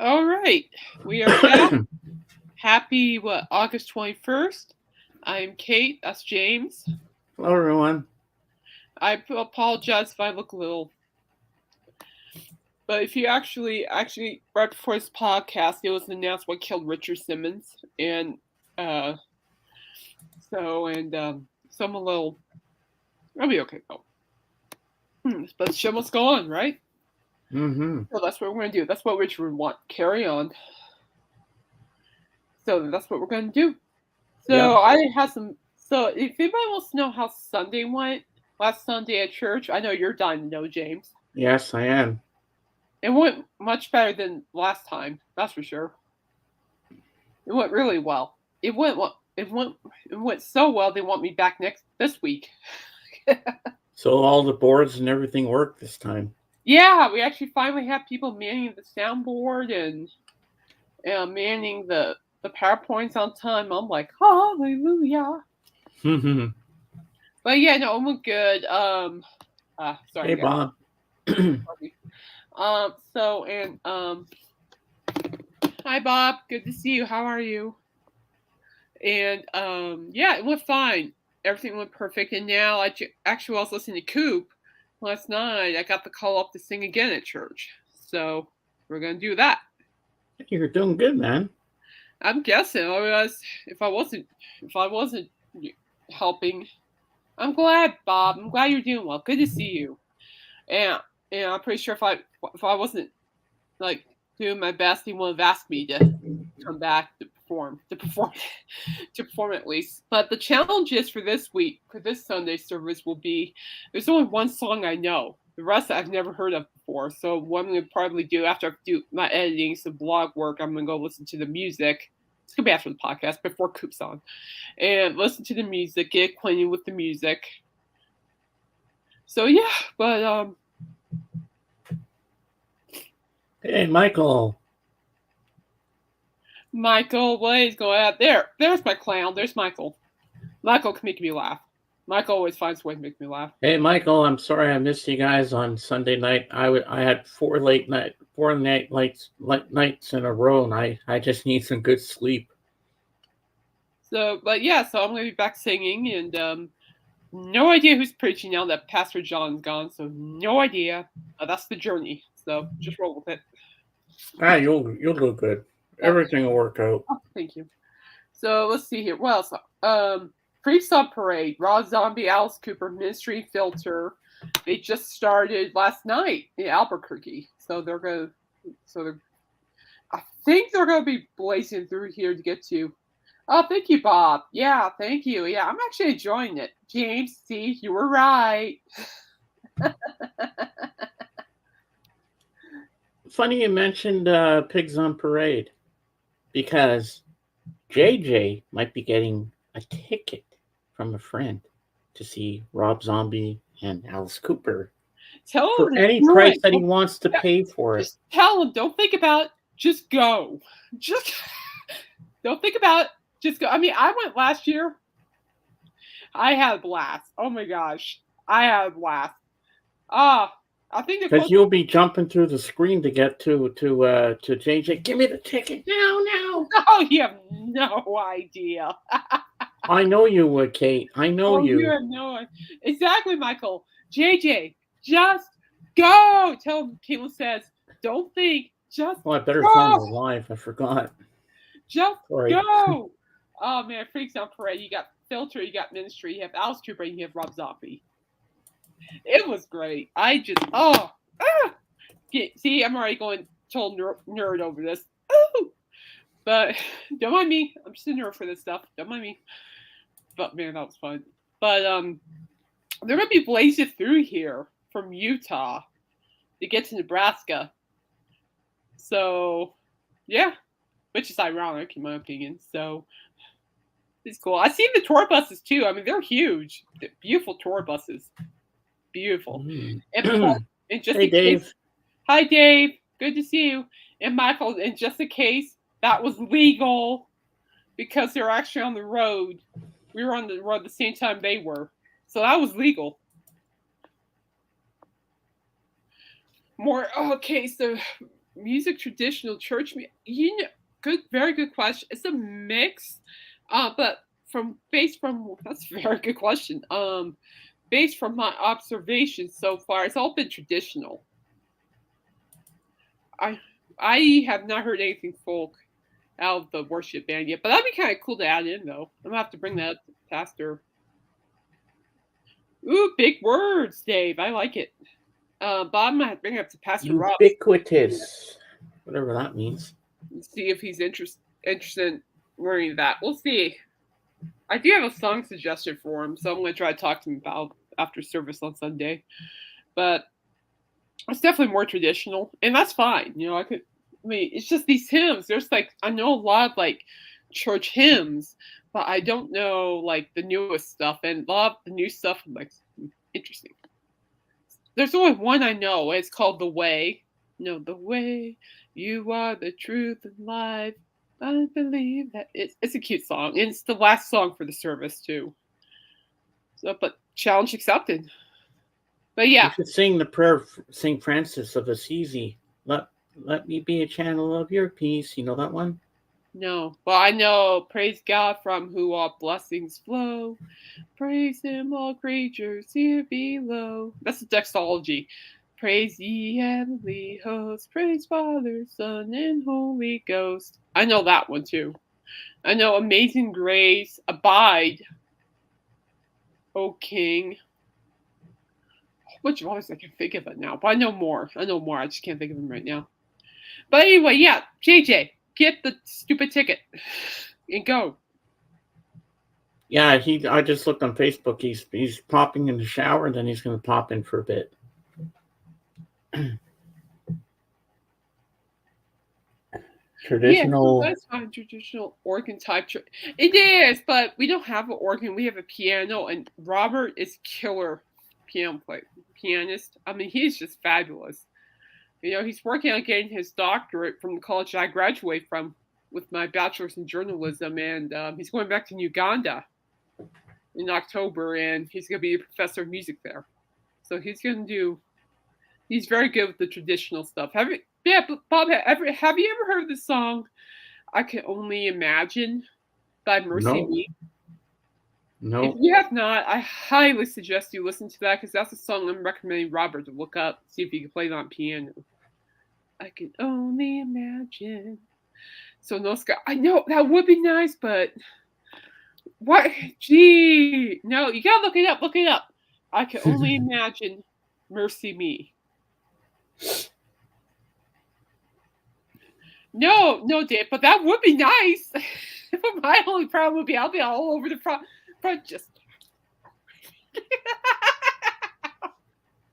All right, we are back. Happy August 21st. I'm Kate. That's James. Hello, everyone. I apologize if I look a little, but if you actually right before this podcast, it was announced what killed Richard Simmons, and uh, so I'm a little. I'll be okay though. But the show must go on, right? Mm-hmm. So that's what we're gonna do. That's what Richard would want. Carry on. So that's what we're gonna do. So Yep. I had some. So if anybody wants to know how Sunday went last Sunday at church, I know you're dying to know, James. Yes, I am. It went much better than last time. That's for sure. It went really well. It went well. It went so well. They want me back this week. So all the boards and everything work this time. Yeah, we actually finally have people manning the soundboard and manning the PowerPoints on time. I'm like, hallelujah. Mm-hmm. But yeah, no, it went good. Sorry, Hey, guys. Bob. So and hi Bob, good to see you. How are you? And yeah, it went fine. Everything went perfect. And now actually I was listening to Coop last night. I got the call up to sing again at church. So we're gonna do that. You're doing good, man. I'm guessing. Otherwise, if I wasn't helping, I'm glad, Bob. I'm glad you're doing well. Good to see you. And I'm pretty sure if I wasn't like doing my best, he would have asked me to come back to perform at least. But the challenges for this week, for this Sunday service, will be there's only one song I know. The rest I've never heard of before. So what I'm gonna probably do after I do my editing, some blog work, I'm gonna go listen to the music. It's gonna be after the podcast, before Coop's on, and listen to the music, get acquainted with the music. So yeah, but Hey, Michael. Michael, what is going on? There's my clown. There's Michael. Michael can make me laugh. Michael always finds a way to make me laugh. Hey, Michael. I'm sorry I missed you guys on Sunday night. I had four nights in a row, and I just need some good sleep. So, but yeah, so I'm gonna be back singing, and no idea who's preaching now that Pastor John's gone. So no idea. That's the journey. So just roll with it. Ah, you'll do good. Everything will work out. Oh, thank you. So let's see here. What else? Freestyle Parade, Raw Zombie, Alice Cooper, Ministry Filter. They just started last night in Albuquerque. So they're gonna. So they're. I think they're gonna be blazing through here to get to. Oh, thank you, Bob. Yeah, thank you. Yeah, I'm actually enjoying it. James, see, you were right. Funny you mentioned Pigs on Parade because JJ might be getting a ticket from a friend to see Rob Zombie and Alice Cooper Tell for him to any do price it. that he wants to pay for it. Just tell him. Don't think about it. Just go. Just don't think about it. Just go. I mean, I went last year. I had a blast. Oh my gosh, I had a blast. Ah, I think the Because closest. you'll be jumping through the screen to get to JJ. Give me the ticket now, now. Oh, you have no idea. I know you would, Kate. I know Oh, you you. have no idea. Exactly, Michael. JJ, just go. Tell him. Caitlin says, don't think. Just Oh, I better tell him go. we're live. I forgot. Just Sorry. go. Oh man, Freaks on Parade. You got Filter, you got Ministry, you have Alice Cooper, and you have Rob Zombie. It was great. I just see, I'm already going total nerd over this. Ooh. But don't mind me. I'm just a nerd for this stuff. Don't mind me. But man, that was fun. But they're gonna be blazing through here from Utah to get to Nebraska. So yeah, which is ironic in my opinion. So it's cool. I've seen the tour buses too. I mean, they're huge. They're beautiful tour buses. Beautiful. And, and just Hey, in case, Dave. hi Dave, good to see you. And Michael, and just in case that was legal because they're actually on the road. We were on the road the same time they were, so that was legal. More okay. So music traditional church you know, good, very good question. It's a mix, but from that's a very good question. Based from my observations so far, it's all been traditional. I I have not heard anything folk out of the worship band yet, but that'd be kind of cool to add in though. I'm gonna have to bring that up to Pastor. Ooh, big words, Dave. I like it. But I'm gonna have to bring it up to Pastor Rob. Ubiquitous. Whatever that means. See if he's interested in learning that. We'll see. I do have a song suggestion for him, so I'm gonna try to talk to him about after service on Sunday. But it's definitely more traditional, and that's fine. You know, I mean, it's just these hymns. There's like I know a lot of like church hymns, but I don't know like the newest stuff, and a lot of the new stuff. I'm like, interesting. There's only one I know. It's called "The Way." No, the way you are the truth and life. I believe that it's a cute song, and it's the last song for the service too. So, but challenge accepted. But You yeah, should sing the prayer of St. Francis of Assisi. Let me be a channel of your peace. You know that one? no. Well, I know. Praise God from who all blessings flow. Praise Him, all creatures here below. That's the doxology. Praise ye heavenly hosts. Praise Father, Son, and Holy Ghost. I know that one too. I know Amazing Grace, Abide, O King. Which of others I can think of it now, but I know more. I know more. I just can't think of them right now. But anyway, yeah, JJ, get the stupid ticket and go. Yeah, I just looked on Facebook. He's popping in the shower, and then he's going to pop in for a bit. Traditional. Yeah, that's fine. Traditional organ type. It is, but we don't have an organ. We have a piano, and Robert is killer pianist. I mean, he's just fabulous. You know, he's working on getting his doctorate from the college I graduate from with my bachelor's in journalism, and he's going back to Uganda in October, and he's going to be a professor of music there. So he's going to do. He's very good with the traditional stuff. Yeah, Bob, have you ever heard the song "I Can Only Imagine" by Mercy No, Me? If no. you have not, I highly suggest you listen to that because that's a song I'm recommending Robert to look up, see if he can play it on piano. I can only imagine. So no Scott. I know that would be nice, but what? Gee, no, you gotta look it up. Look it up. I can only imagine. Mercy Me. No, Dave, but that would be nice. But my only problem would be I'll be all over the front just.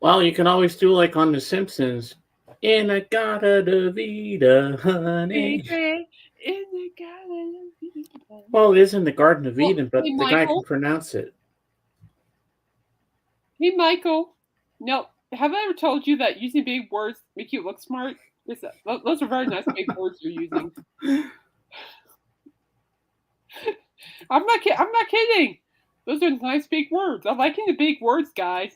Well, you can always do like on The Simpsons. In a Gata de Vida, honey. Well, it is in the Garden of Eden, but Hey, the guy can Michael. pronounce it. Hey, Michael. No, have I ever told you that using big words make you look smart? Those are very nice big words you're using. I'm not kidding. Those are nice big words. I'm liking the big words, guys.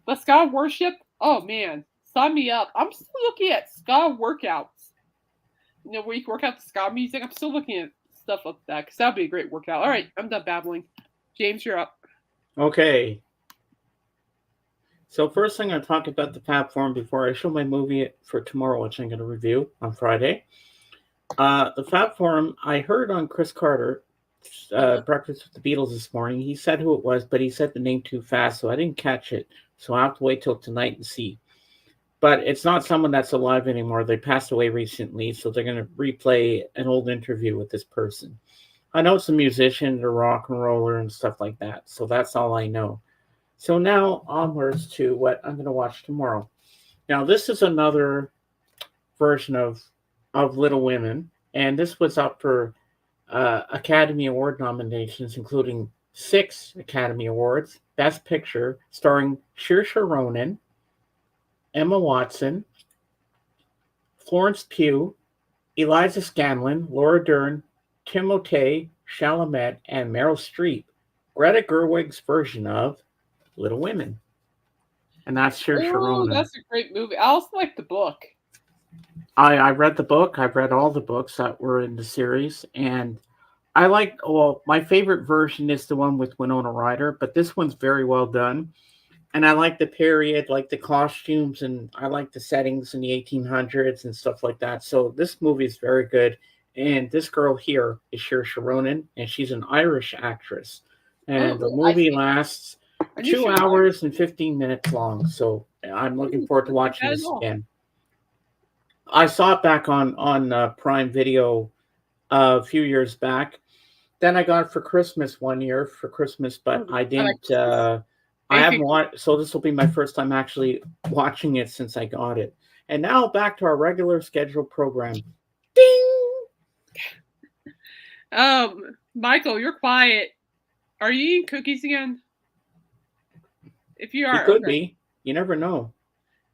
But ska worship, oh man, sign me up. I'm still looking at ska workouts. You know, where you can work out the ska music. I'm still looking at stuff like that because that'd be a great workout. All right, I'm done babbling. James, you're up. Okay. So first I'm going to talk about the platform before I show my movie for tomorrow, which I'm going to review on Friday. The Fab Forum, I heard on Chris Carter, Breakfast with the Beatles this morning. He said who it was, but he said the name too fast, so I didn't catch it. So I'll have to wait till tonight and see. But it's not someone that's alive anymore. They passed away recently, so they're going to replay an old interview with this person. I know it's a musician, a rock and roller, and stuff like that. So that's all I know. So now onwards to what I'm going to watch tomorrow. Now, this is another version of Little Women, and this was up for Academy Award nominations, including 6 Academy Awards. Best Picture, starring Saoirse Ronan, Emma Watson, Florence Pugh, Eliza Scanlon, Laura Dern, Timothée Chalamet, and Meryl Streep. Greta Gerwig's version of Little Women. and that's Saoirse Oh, Ronan. that's a great movie. I also like the book. I read the book. I've read all the books that were in the series, and I like. Well, my favorite version is the one with Winona Ryder, but this one's very well done. And I like the period, like the costumes, and I like the settings in the 1800s and stuff like that. So this movie is very good. And this girl here is Saoirse Ronan, and she's an Irish actress. And the Oh, I movie see. lasts I knew two she was hours and 15 minutes long. So I'm looking forward to That's not watching bad at this all. again. I saw it back on Prime Video a few years back. Then I got it for Christmas one year for Christmas, but Oh, I I like didn't. Christmas. I haven't Anything. watched, so this will be my first time actually watching it since I got it. And now back to our regular scheduled program. Ding! Michael, you're quiet. Are you eating cookies again? If you He are, could okay. be. You never know.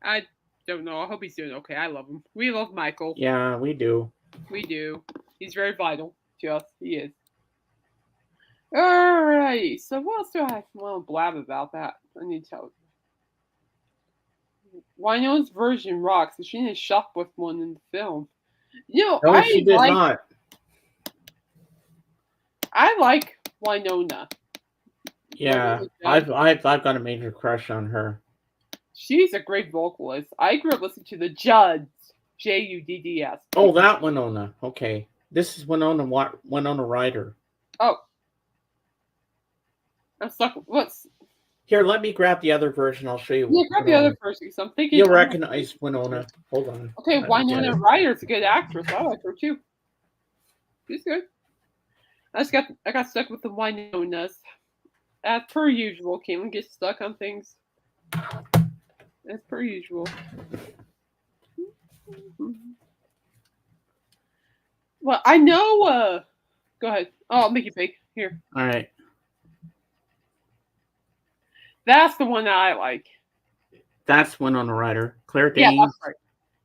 I don't know. I hope he's doing okay. I love him. We love Michael. Yeah, we do. We do. He's very vital to us. He is. Alrighty. So what else do I want to blab about that? I need to tell. Winona's version rocks. She didn't shop with one in the film. You know, No, she did not. I like Winona. Yeah, Winona Judd. I've got a major crush on her. She's a great vocalist. I grew up listening to the Judds. Judds. Oh, that Winona. Okay, this is Winona Ryder. Oh, I'm stuck. What's Here, let me grab the other version. I'll show you. yeah? Grab the Winona. other person. So I'm thinking. You'll recognize Winona. Hold on. Okay, Let me get Winona it. Ryder's a good actress. I like her too. She's good. I got stuck with the Winonas. As per usual, Caitlin gets stuck on things. As per usual. Well, I know. Go ahead. Oh, I'll make it big. Here. All right. That's the one that I like. That's Winona Ryder. Claire Yeah, Danes. that's right.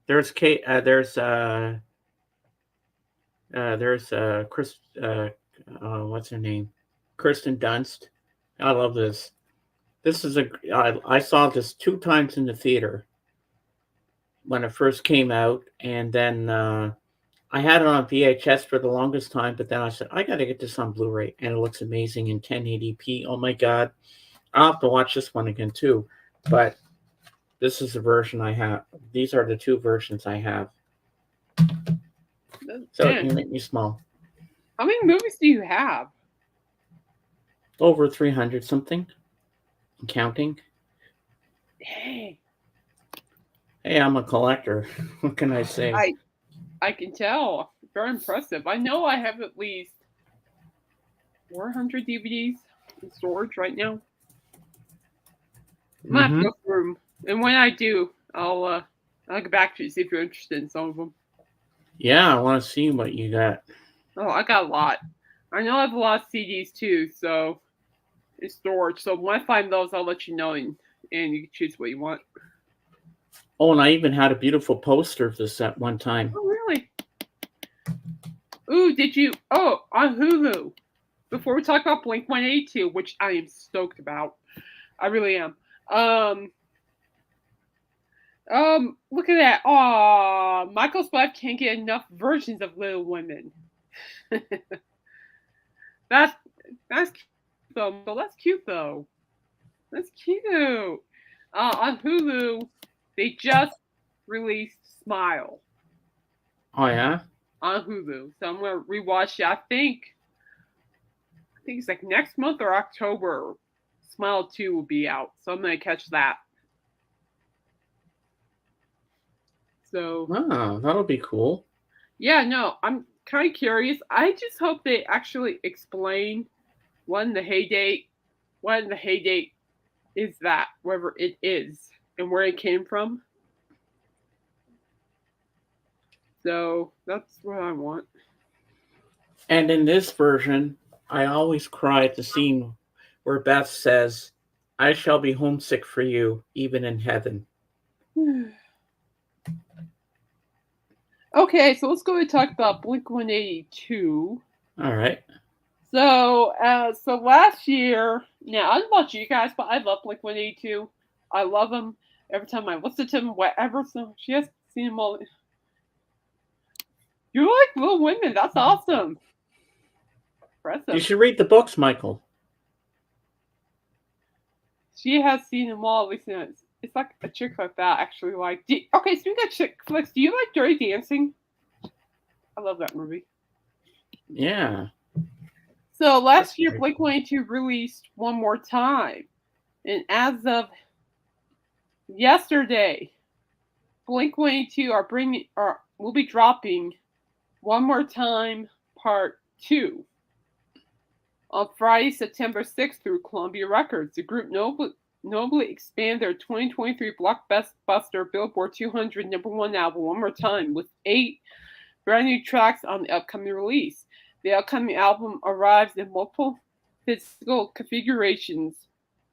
There's Kate. There's Chris. What's her name? Kirsten Dunst. I love this. This is I saw this 2 times in the theater when it first came out, and then I had it on VHS for the longest time. But then I said I got to get this on Blu-ray, and it looks amazing in 1080p. Oh my god! I'll have to watch this one again too. But this is the version I have. These are the 2 versions I have. So you make me small. How many movies do you have? Over 300 something. Counting. Hey. Hey, I'm a collector. What can I say? I can tell. Very impressive. I know I have at least 400 DVDs in storage right now. I might have to go through them. And when I do, I'll get back to you, see if you're interested in some of them. Yeah, I want to see what you got. Oh, I got a lot. I know I have a lot of CDs too, so in storage. So when I find those, I'll let you know, and you can choose what you want. Oh, and I even had a beautiful poster of this at one time. Oh, really? Ooh, did you? Oh, on Hulu. Before we talk about Blink 182, which I am stoked about. I really am. Look at that. Aw, Michael's wife can't get enough versions of Little Women. that's cute though. That's cute though. That's cute. On Hulu, they just released Smile. Oh yeah. On Hulu, so I'm gonna rewatch it. I think it's like next month or October. Smile 2 will be out, so I'm gonna catch that. So Oh, that'll be cool. yeah, no, I'm kind of curious. I just hope they actually explain what in the heyday is that, wherever it is, and where it came from. So that's what I want. And in this version, I always cry at the scene where Beth says, "I shall be homesick for you, even in heaven." Okay, so let's go and talk about Blink 182. All right. So last year, now I don't know about you guys, but I love Blink 182. I love them. Every time I listen to them, whatever song, she has seen them all. You like Little Women? That's awesome. You Impressive. should read the books, Michael. She has seen them all. At least it's like a chick like that actually. Like, okay, speaking of chick flicks, do you like Dirty Dancing? I love that movie. Yeah. So That's last year, very Blink cool. 182 released One More Time, and as of yesterday, Blink 182 will be dropping One More Time Part 2 on Friday, September 6th through Columbia Records. The group nobly expand their 2023 blockbuster Billboard 200 #1 album One More Time with 8 brand new tracks on the upcoming release. The upcoming album arrives in multiple physical configurations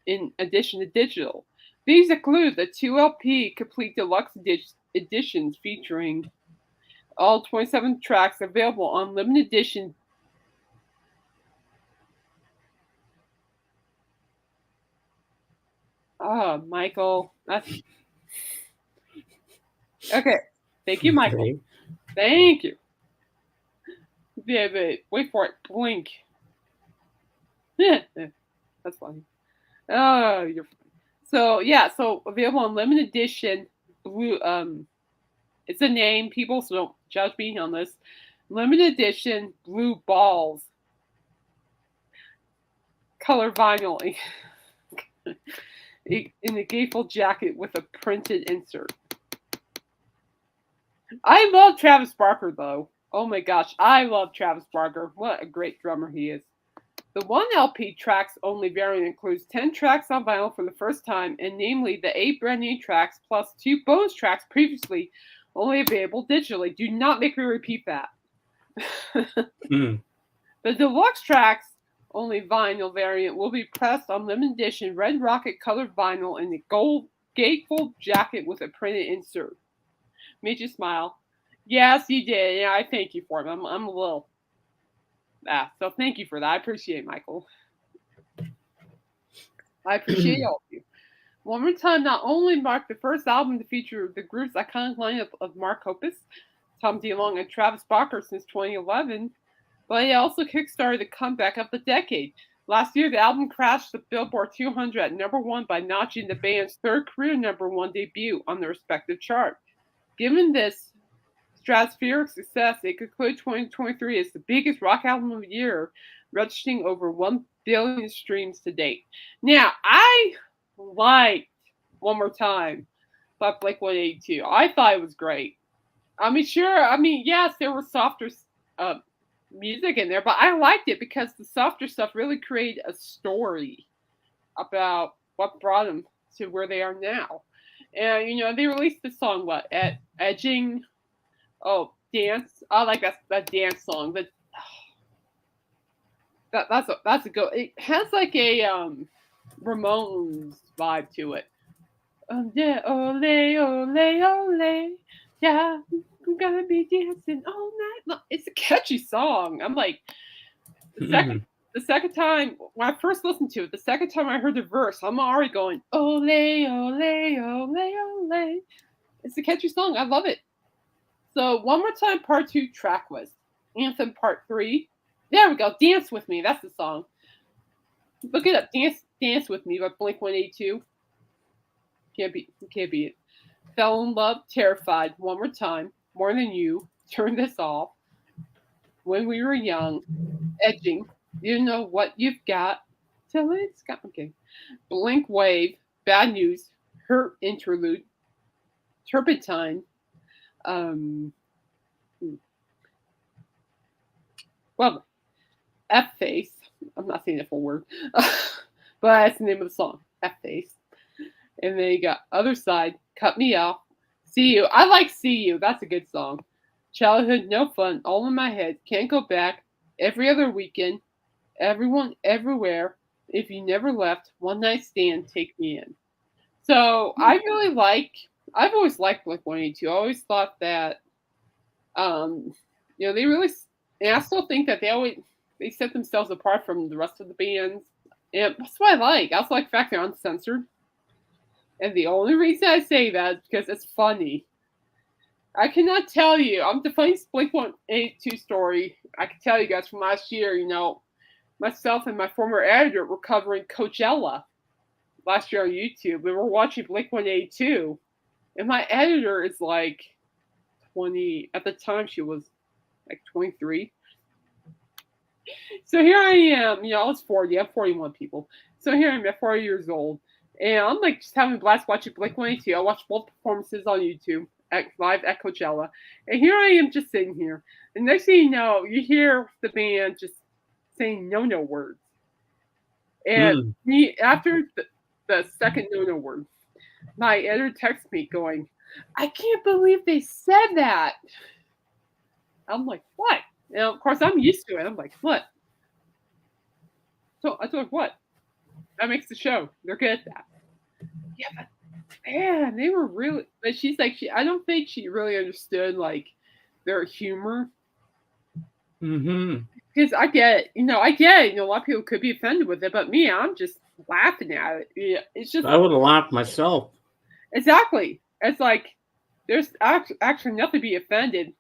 in addition to digital. These include the 2 LP complete deluxe editions featuring all 27 tracks available on limited edition. Oh, Michael. That's okay. Thank you, Michael. Okay. Thank you. Yeah, but wait for it. Blink. That's funny. Oh, you're funny. So yeah, so available on limited edition blue. It's a name, people, so don't judge me on this. Limited edition blue balls, color vinyl, in a gatefold jacket with a printed insert. I love Travis Barker though. Oh my gosh, I love Travis Barker. What a great drummer he is. The 1 LP tracks only variant includes 10 tracks on vinyl for the first time, and namely the 8 brand new tracks plus 2 bonus tracks previously only available digitally. Do not make me repeat that. Mm. The deluxe tracks only vinyl variant will be pressed on limited edition red rocket colored vinyl in a gold gatefold jacket with a printed insert. Made you smile. Yes, you did. Yeah, I thank you for it. I'm a little. So thank you for that. I appreciate it, Michael. I appreciate all of you. One More Time not only marked the first album to feature the group's iconic lineup of Mark Hoppus, Tom DeLonge, and Travis Barker since 2011, but it also kickstarted the comeback of the decade. Last year, the album crashed the Billboard 200 at #1 by notching the band's third career #1 debut on their respective chart. Given this stratospheric success, it concluded 2023 as the biggest rock album of the year, registering over 1 billion streams to date. Now, I liked One More Time by Blink 182. I thought it was great. I mean, sure. I mean, yes, there was softer music in there, but I liked it because the softer stuff really created a story about what brought them to where they are now. And they released the song at Edging. Oh, dance. I like that dance song. But that's a go. It has like a Ramones vibe to it. Yeah, ole, ole, ole. Yeah, I'm gonna be dancing all night long. It's a catchy song. I'm like, the second time when I first listened to it, the second time I heard the verse, I'm already going, ole, ole, ole, ole. It's a catchy song. I love it. So One More Time Part 2 track list. Anthem Part 3. There we go. Dance With Me. That's the song. Look it up. Dance With Me by Blink 182. Can't beat it. Fell in Love, Terrified, One More Time, More Than You, Turn This Off, When We Were Young, Edging, You Know What You've Got, Till It's Got. Okay. Blink Wave, Bad News, Hurt Interlude, Turpentine, well, F Face. I'm not saying the full word, but that's the name of the song, F Face. And then you got Other Side, Cut Me Off, See You. I like See You. That's a good song. Childhood, No Fun, All in My Head, Can't Go Back, Every Other Weekend, Everyone, Everywhere, If You Never Left, One Night Stand, Take Me In. So I've always liked Blink 182. I always thought that, they really, and I still think that they set themselves apart from the rest of the bands. And that's what I like. I also like the fact they're uncensored. And the only reason I say that is because it's funny. I cannot tell you. I'm the funniest Blink 182 story I can tell you guys from last year. Myself and my former editor were covering Coachella last year on YouTube. We were watching Blink 182, and my editor is like 20. At the time, she was like 23. So here I am. I was 40. I'm 41, people. So here I am at 40 years old, and I'm like just having a blast watching Blink 182. I watched both performances on YouTube live at Coachella, and here I am just sitting here. And next thing you know, you hear the band just saying no words. And Mm. me after the second no word, my editor texts me going, "I can't believe they said that." I'm like, "What?" And of course, I'm used to it. I'm like, "What?" So I told her, "What?" That makes the show. They're good at that. Yeah, but man, they were really. But she's like, I don't think she really understood like their humor. Mm-hmm. Because I get it. I get it. A lot of people could be offended with it, but me, I'm just laughing at it. Yeah, it's just I would have laughed myself. exactly. It's like there's actually nothing to be offended,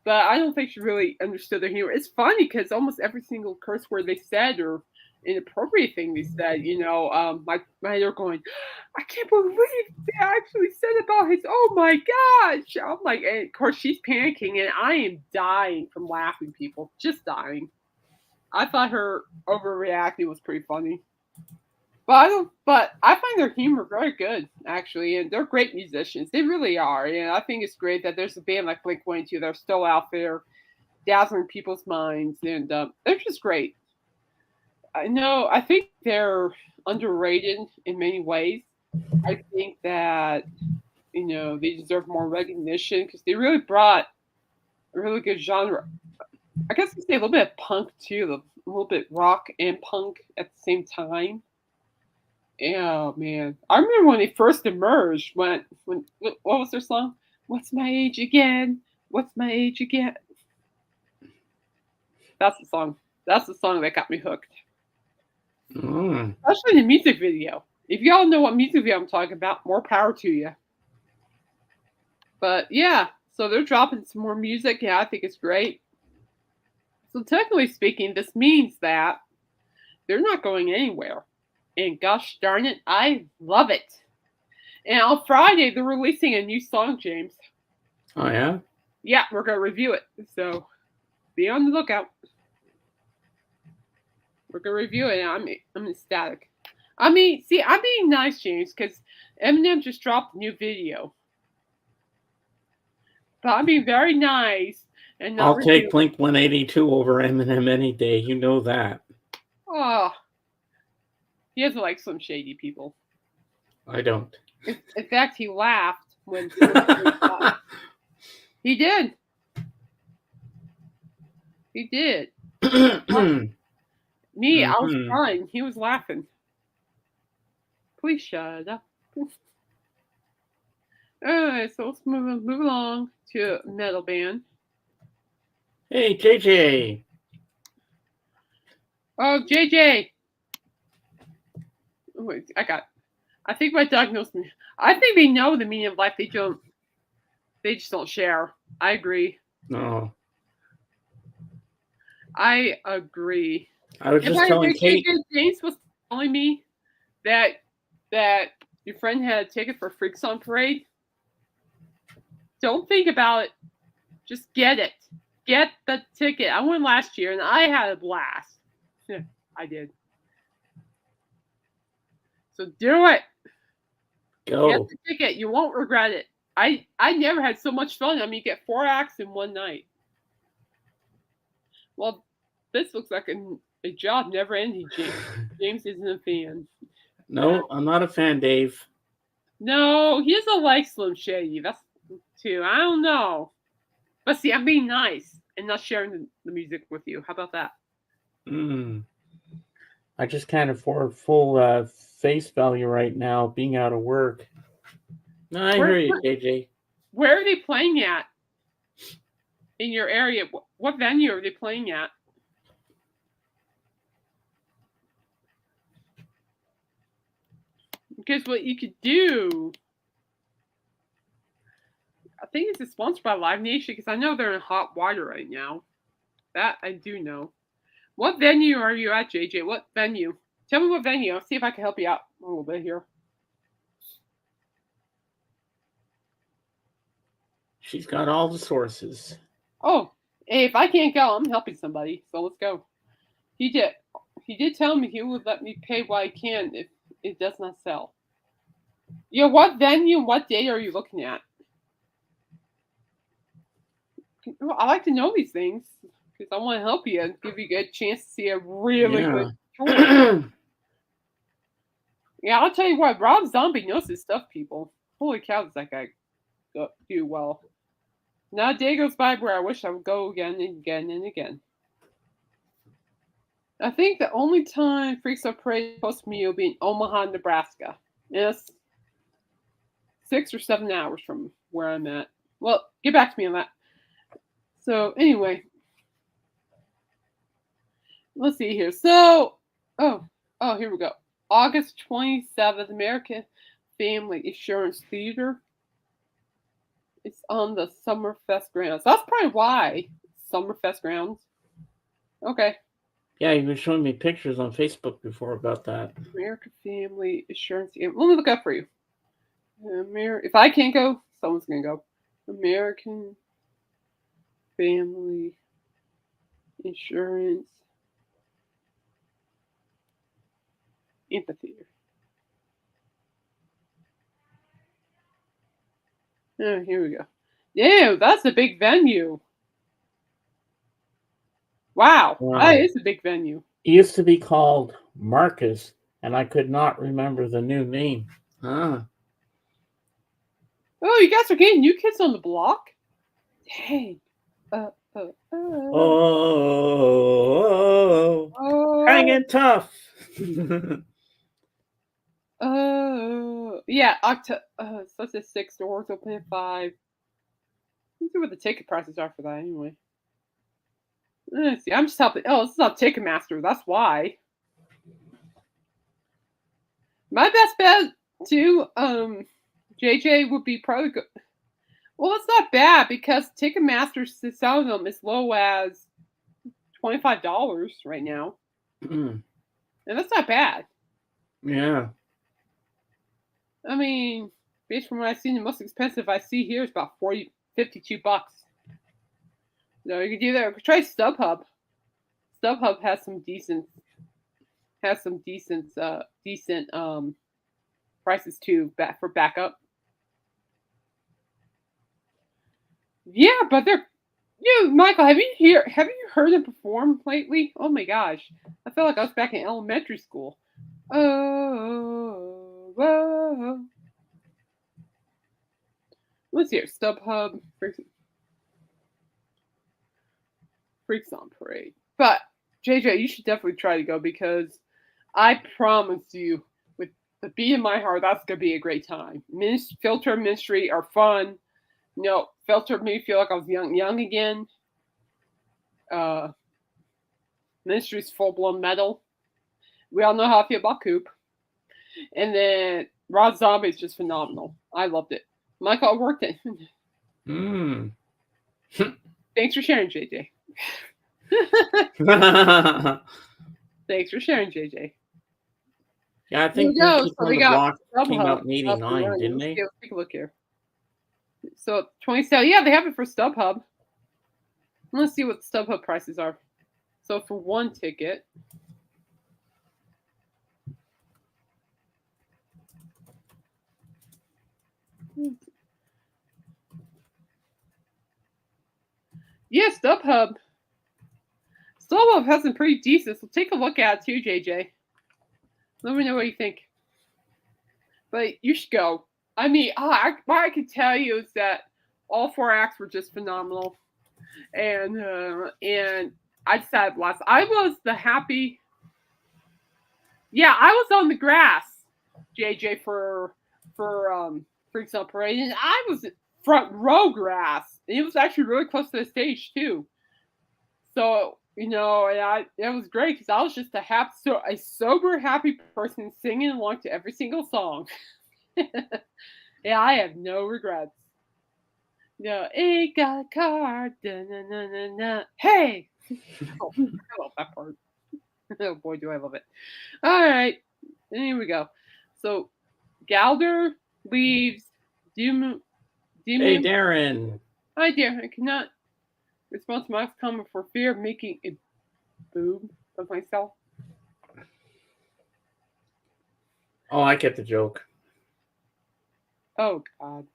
but I don't think she really understood their humor. It's funny because almost every single curse word they said or inappropriate thing they said, my editor going, "I can't believe they actually said about his. Oh my gosh!" I'm like, and of course she's panicking, and I am dying from laughing. People, just dying. I thought her overreacting was pretty funny. But I find their humor very good, actually, and they're great musicians. They really are, and I think it's great that there's a band like Blink 182 that are still out there, dazzling people's minds, and they're just great. I think they're underrated in many ways. I think that they deserve more recognition because they really brought a really good genre. I guess you say a little bit of punk too, a little bit rock and punk at the same time. Yeah, man. I remember when they first emerged. When what was their song? What's my age again? What's my age again? That's the song. That's the song that got me hooked. Mm. Especially the music video. If y'all know what music video I'm talking about, more power to you. But yeah, so they're dropping some more music. Yeah, I think it's great. So technically speaking, this means that they're not going anywhere. And gosh darn it, I love it. And on Friday, they're releasing a new song, James. Oh yeah. Yeah, we're gonna review it. So be on the lookout. We're gonna review it. And I'm ecstatic. I mean, see, I'm being nice, James, because Eminem just dropped a new video. But I'm being very nice and not I'll take review. Blink 182 over Eminem any day. You know that. Oh, he doesn't like Slim Shady people. I don't. In fact, he laughed when he did. He did. Me, I was Mm-hmm. crying. He was laughing. Please shut up. Alright, so let's move along to a metal band. Hey, JJ. Oh, JJ. Wait, I think my dog knows me. I think they know the meaning of life. They just don't share. I agree. No. I agree. I was If just telling Kate. James was telling me that your friend had a ticket for Freaks on Parade, don't think about it. Just get it. Get the ticket. I went last year and I had a blast. Yeah, I did. So do it. Go. Get the ticket. You won't regret it. I never had so much fun. I mean, you get 4 acts in one night. Well, this looks like a job never ending, James. James isn't a fan. No, I'm not a fan, Dave. No, he doesn't like Slim Shady. That's too. I don't know. But see, I'm being nice and not sharing the music with you. How about that? I just can't afford full face value right now, being out of work. No, I hear you, JJ. Where are they playing at? In your area? What venue are they playing at? Because what you could do, I think it's sponsored by Live Nation because I know they're in hot water right now. That I do know. What venue are you at, JJ? What venue? Tell me what venue. I'll see if I can help you out a little bit here. She's got all the sources. Oh, if I can't go, I'm helping somebody. So let's go. He did tell me he would let me pay what I can if it does not sell. Yeah, what venue and what date are you looking at? Well, I like to know these things because I want to help you and give you a good chance to see a really good tour. Yeah, I'll tell you what, Rob Zombie knows his stuff, people. Holy cow, does that guy do well. Not a day goes by where I wish I would go again and again and again. I think the only time Freaks of Parade is close to me will be in Omaha, Nebraska. Yes, 6 or 7 hours from where I'm at. Well, get back to me on that. So, anyway. Let's see here. So, here we go. August 27th, American Family Insurance Theater. It's on the Summerfest grounds. That's probably why. Summerfest grounds. Okay. Yeah, you were showing me pictures on Facebook before about that. American Family Insurance. Let me look up for you. If I can't go, someone's going to go. American Family Insurance Amphitheater. Oh, here we go. Yeah, that's a big venue. Wow, that is a big venue. It used to be called Marcus, and I could not remember the new name. Oh, you guys are getting New Kids on the Block? Dang. Hanging tough. Yeah, so it says 6 doors open at 5. Let's see what the ticket prices are for that anyway. Let's see, I'm just helping. Oh, this is not Ticketmaster. That's why. My best bet too, JJ would be probably good. Well, it's not bad because Ticketmaster is selling them as low as $25 right now, and that's not bad. Yeah. I mean, based on what I've seen, the most expensive I see here is about $52. So you could do that. Try StubHub. StubHub has some decent prices too for backup. Yeah, but Michael, have you heard them perform lately? Oh my gosh, I felt like I was back in elementary school. Oh. Let's hear StubHub Freaks on Parade. But JJ, you should definitely try to go because I promise you, with the beat in my heart, that's gonna be a great time. Filter Ministry are fun. Filter made me feel like I was young again. Ministry's full blown metal. We all know how I feel about Coop. And then Rob Zombie is just phenomenal. I loved it. Michael, I worked it. Thanks for sharing, JJ. Thanks for sharing, JJ. Yeah, I think New Kids on the Block came out in '89, didn't they? Let's take a look here. So 27. Yeah, they have it for StubHub. Let's see what StubHub prices are. So for one ticket, yeah, StubHub has some pretty decent. So take a look at it too, JJ. Let me know what you think. But you should go. I mean, what I can tell you is that all 4 acts were just phenomenal, and I just had lots. I was the happy. Yeah, I was on the grass, JJ, for Freaks on Parade, and I was front row grass. And it was actually really close to the stage too. So And it was great because I was just a sober, happy person singing along to every single song. Yeah, I have no regrets. No, ain't got a car. Da, na, na, na, na. Hey! Oh, I love that part. Oh boy, do I love it. All right, and here we go. So, Galder leaves Dimmu. Hey, Dimmu. Darren. Hi, dear. I cannot respond to my comment for fear of making a boob of myself. Oh, I get the joke. Oh, God.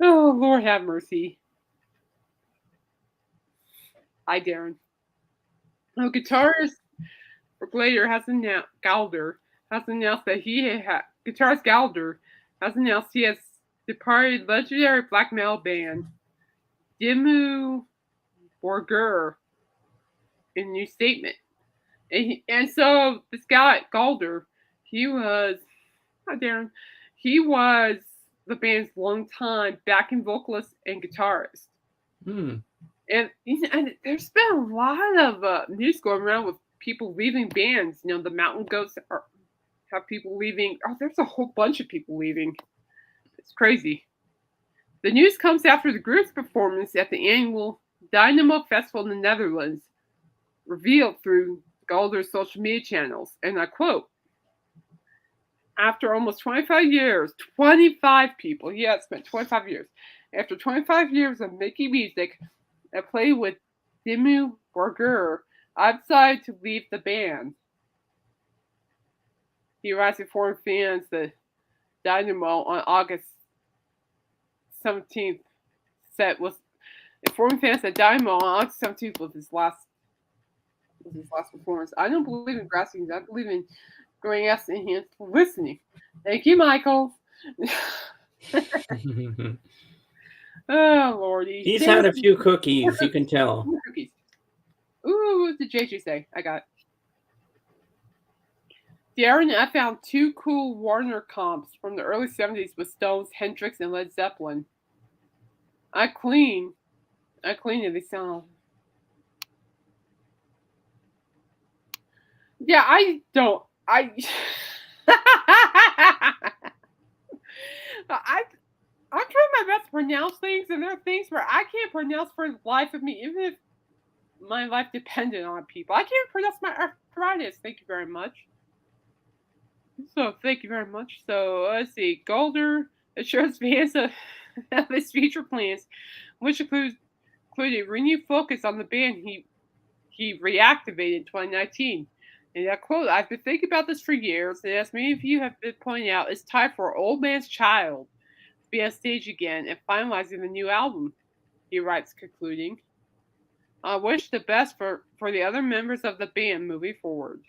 Oh, Lord have mercy. Hi, Darren. Oh, guitarist Glader has announced, Galder has announced that guitarist Galder has announced he has departed legendary black metal band Dimmu Borgir in a new statement. And so this guy, Galder, he was, hi Darren, he was the band's longtime backing vocalist and guitarist. And there's been a lot of news going around with people leaving bands. The Mountain Goats have people leaving. Oh, there's a whole bunch of people leaving. It's crazy. The news comes after the group's performance at the annual Dynamo Festival in the Netherlands, revealed through Galder's social media channels. And I quote, after almost 25 years, 25 people, he had spent 25 years. After 25 years of making music, I played with Dimmu Borgir. I've decided to leave the band. He writes to foreign fans the Dynamo on August 17th informing fans that Dynamo on August 17th was his last performance. I don't believe in grasping. I believe in going ass and hands for listening. Thank you, Michael. Oh, Lordy. He's had a few cookies, you can tell. Cookies. Ooh, what did JJ say? I got it. Darren, I found two cool Warner comps from the early 70s with Stones, Hendrix, and Led Zeppelin. I clean it. They sound. Yeah, I don't. I'm trying my best to pronounce things, and there are things where I can't pronounce for the life of me, even if my life depended on people. I can't pronounce my arthritis. Thank you very much. So, thank you very much. So, let's see. Golder assures fans of his future plans, which include a renewed focus on the band he reactivated in 2019. And that quote, I've been thinking about this for years, and as many of you have been pointing out, it's time for Old Man's Child to be on stage again and finalizing the new album, he writes, concluding. I wish the best for the other members of the band moving forward.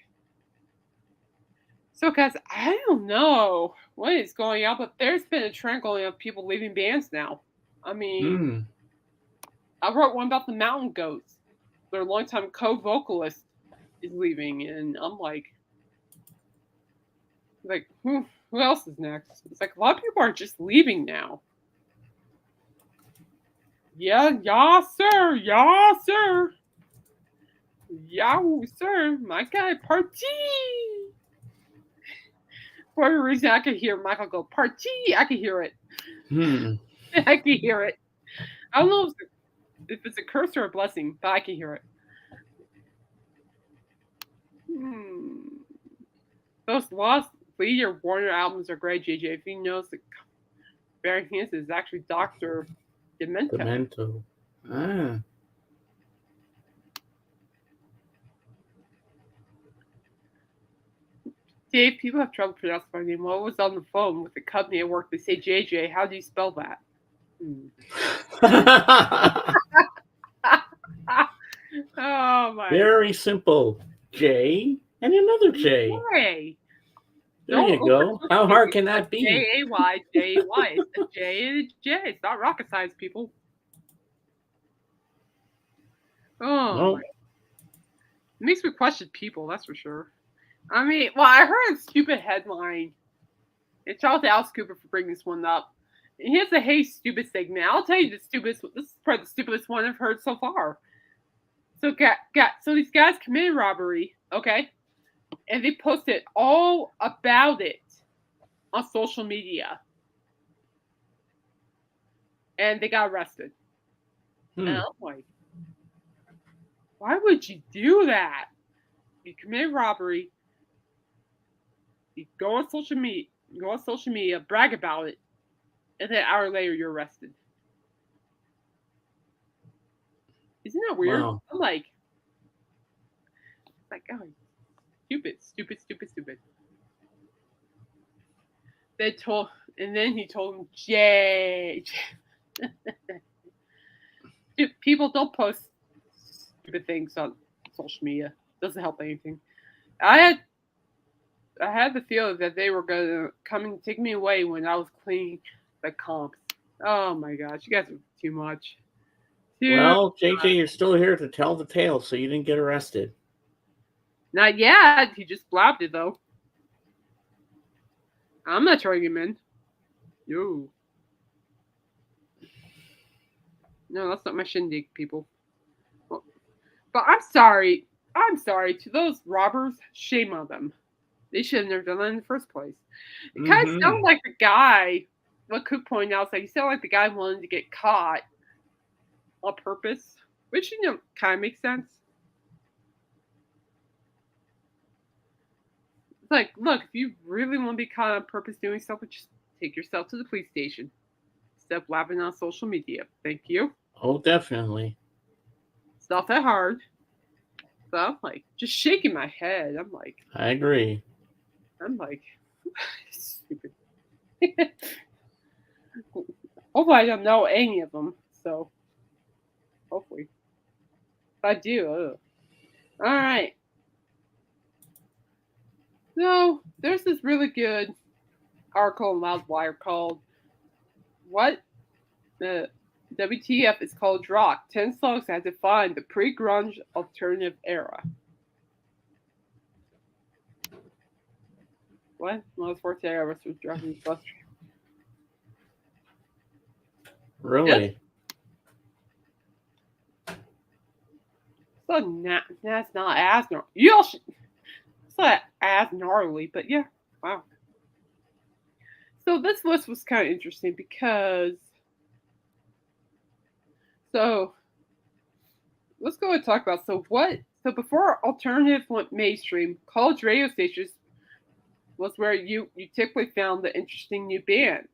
So, guys, I don't know what is going on, but there's been a trend going of people leaving bands now. I mean, I wrote one about the Mountain Goats. Their longtime co-vocalist is leaving, and I'm like, who else is next? It's like a lot of people are just leaving now. Yeah, sir. Yeah, sir. Yeah, sir. My guy, party. For whatever reason, I could hear Michael go, party. I could hear it. I could hear it. I don't know if it's a curse or a blessing, but I can hear it. Those Lost Leader Warner albums are great, JJ. If you notice, the Barry Hansen is actually Dr. Demento. Dave, people have trouble pronouncing my name. While I was on the phone with the company at work, they say JJ. How do you spell that? Oh my! Very simple. J and another J. J. There you go. How hard can that be? Jay, J-A-Y. It's a J and a J. It's not rocket science, people. Oh, Nope. it makes me question people. That's for sure. I mean, well, I heard a stupid headline. And shout out to Alice Cooper for bringing this one up. he has a "Hey Stupid" segment. I'll tell you the stupidest. This is probably the stupidest one I've heard so far. So so these guys committed robbery, okay, and they posted all about it on social media, and they got arrested. And I'm like, why would you do that? You commit robbery. You go on social media, brag about it, and then an hour later you're arrested. Isn't that weird? Wow. I'm like, oh, stupid. And then he told him, Jay. Dude, people don't post stupid things on social media. Doesn't help anything. I had the feeling that they were gonna come and take me away when I was cleaning the comps. Oh my gosh, you guys are too much. Well, JJ, you're still here to tell the tale, so you didn't get arrested. Not yet. He just blabbed it though. I'm not turning him in. Yo. No, that's not my shindig, people. Well, but I'm sorry. I'm sorry to those robbers. Shame on them. They should have never done that in the first place. It kind of sounded like the guy. What Cook pointed out is like, you sound like the guy wanted to get caught on purpose, which kind of makes sense. It's like, look, if you really want to be caught on purpose doing something, just take yourself to the police station. Stop blabbing on social media. Thank you. Oh, definitely. It's not that hard. So I'm like, just shaking my head. I'm like, I agree. Stupid. Hopefully I don't know any of them. So hopefully, if I do, all right. So there's this really good article in Loudwire called "What the WTF is College Rock: 10 songs that defined the pre-grunge alternative era." What? Most fourth era was driving bus. Really? So that's not as gnarly. It's not as gnarly, but yeah, wow. So this list was kind of interesting because. So let's go and talk about So before alternative went mainstream, college radio stations was where you typically found the interesting new bands.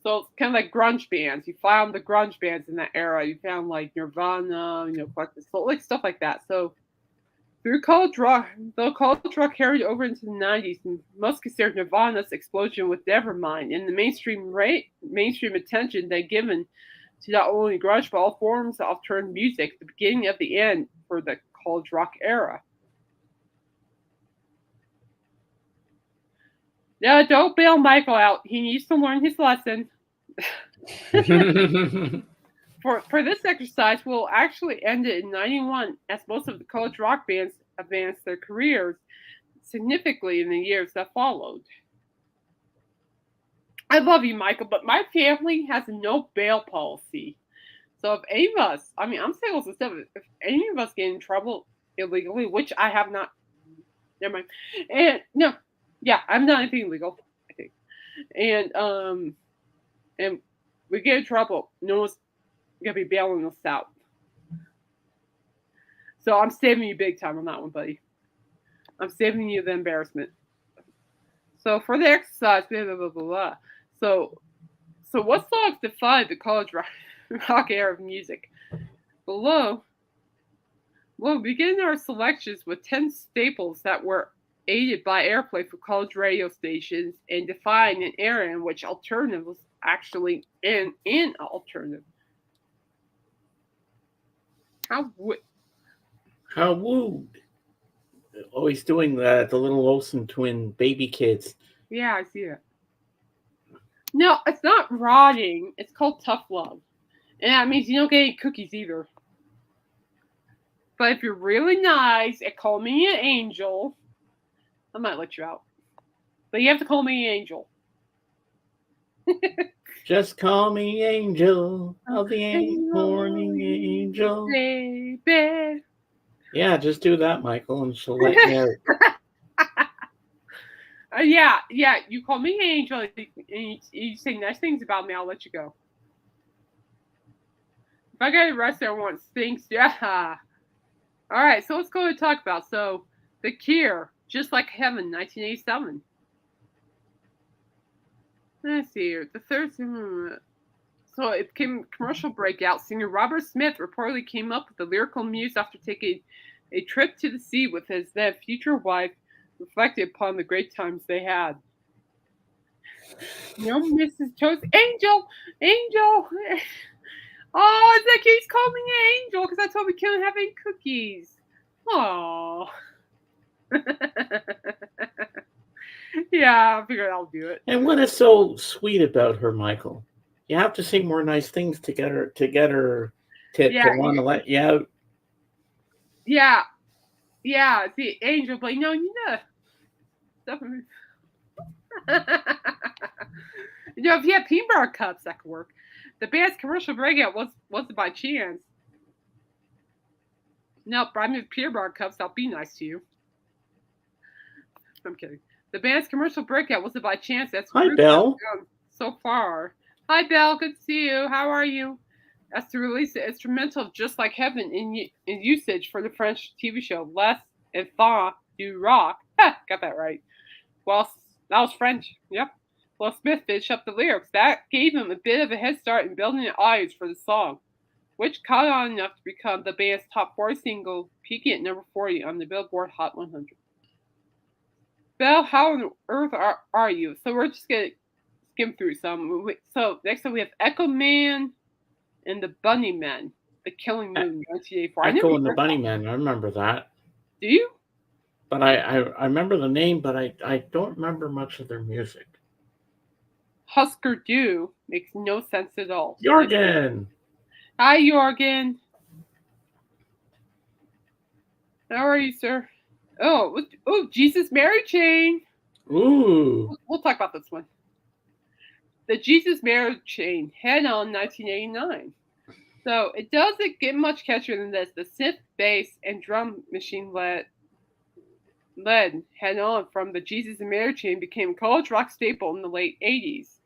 So it's kind of like grunge bands. You found the grunge bands in that era. You found like Nirvana, Collective Soul, like stuff like that. So through college rock, though college rock carried over into the 90s, and most considered Nirvana's explosion with Nevermind, and the mainstream attention they given to not only grunge but all forms of alternative music, the beginning of the end for the college rock era. No, don't bail Michael out. He needs to learn his lesson. For this exercise, we'll actually end it in 91, as most of the college rock bands advanced their careers significantly in the years that followed. I love you, Michael, but my family has a no bail policy. So if any of us, I'm single and stuff, if any of us get in trouble illegally, which I have not, never mind. And no, yeah, I'm not anything illegal, I think. And we get in trouble, no one's gonna be bailing us out. So I'm saving you big time on that one, buddy. I'm saving you the embarrassment. So for the exercise, blah blah blah blah blah. So what songs define the college rock era of music? Below, we'll begin our selections with 10 staples that were aided by airplay for college radio stations and define an era in which alternative was actually an alternative. How wooed. Always doing the little Olsen twin baby kids. Yeah, I see that. No, it's not rotting. It's called tough love. And that means you don't get any cookies either. But if you're really nice and call me an angel, I might let you out. But you have to call me an angel. Just call me Angel of the Morning Angel. Baby. Yeah, just do that, Michael, and she'll let you out. Yeah. You call me Angel, and you say nice things about me. I'll let you go. If I get arrested, I want things. Yeah. All right. So let's go and talk about The Cure, Just Like Heaven, 1987. Let's see here. The third. So it became a commercial breakout. Singer Robert Smith reportedly came up with the lyrical muse after taking a trip to the sea with his then future wife, reflected upon the great times they had. No, Mrs. Toast, Angel. Oh, it's like he's calling me Angel because I told him we can't have any cookies. Oh. Yeah, I figured I'll do it. And what is so sweet about her, Michael? You have to say more nice things to get her to want to let you out. Yeah. See, Angel, but you know stuff. If you had peanut butter cups, that could work. The band's commercial breakout wasn't by chance. No, but I mean peanut butter cups. I'll be nice to you. I'm kidding. The band's commercial breakout wasn't by chance. That's Hi, Belle. So far. Hi, Belle. Good to see you. How are you? That's to release the instrumental of Just Like Heaven in usage for the French TV show Les Enfants du Rock. Got that right. Well, that was French. Yep. Well, Smith finished up the lyrics. That gave him a bit of a head start in building an audience for the song, which caught on enough to become the band's top 40 single, peaking at number 40 on the Billboard Hot 100. Belle, how on earth are you? So we're just going to skim through some. So next up we have Echo Man and the Bunnymen, The Killing Moon, 1984. Echo and the Bunnymen, I remember that. Do you? But I remember the name, but I don't remember much of their music. Husker Du makes no sense at all. Jorgen! Hi, Jorgen. How are you, sir? Oh, Jesus Mary Chain. Ooh. We'll talk about this one. The Jesus Mary Chain, Head On, 1989. So it doesn't get much catchier than this. The synth, bass, and drum machine led Head On from the Jesus and Mary Chain became a college rock staple in the late 80s.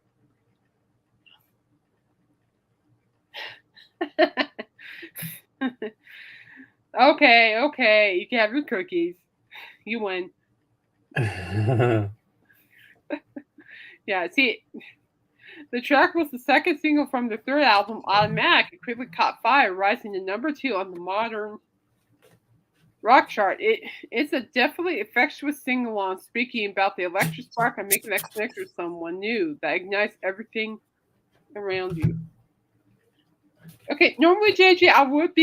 Okay. You can have your cookies. You win. Yeah, see, the track was the second single from their third album, Automatic. It quickly caught fire, rising to number 2 on the modern rock chart. It's a definitely infectious sing-along, speaking about the electric spark and making that connect with someone new that ignites everything around you. Okay, normally JJ, I would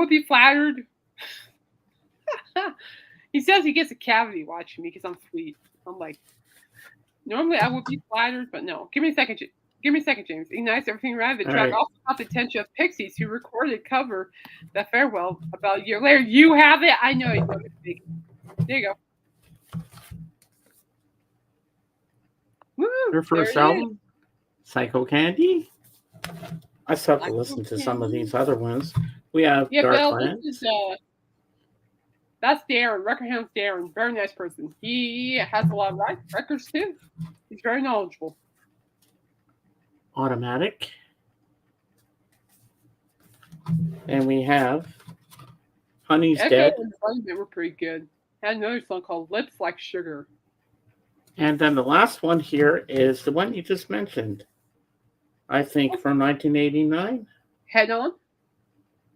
be flattered. He says he gets a cavity watching me because I'm sweet. I'm like, normally I would be flattered, but no. Give me a second, James. Ignites everything around the track. Right. Also got the attention of Pixies, who recorded cover The Farewell about a year later. You have it. I know. There you go. Woo, their first album, Psycho Candy. I still have to listen to some of these other ones. We have Darklands. That's Darren, Record Hound's Darren. Very nice person. He has a lot of records too. He's very knowledgeable. Automatic. And we have Honey's Echo Dead. And Bunnymen were pretty good. Had another song called Lips Like Sugar. And then the last one here is the one you just mentioned. I think from 1989. Head On?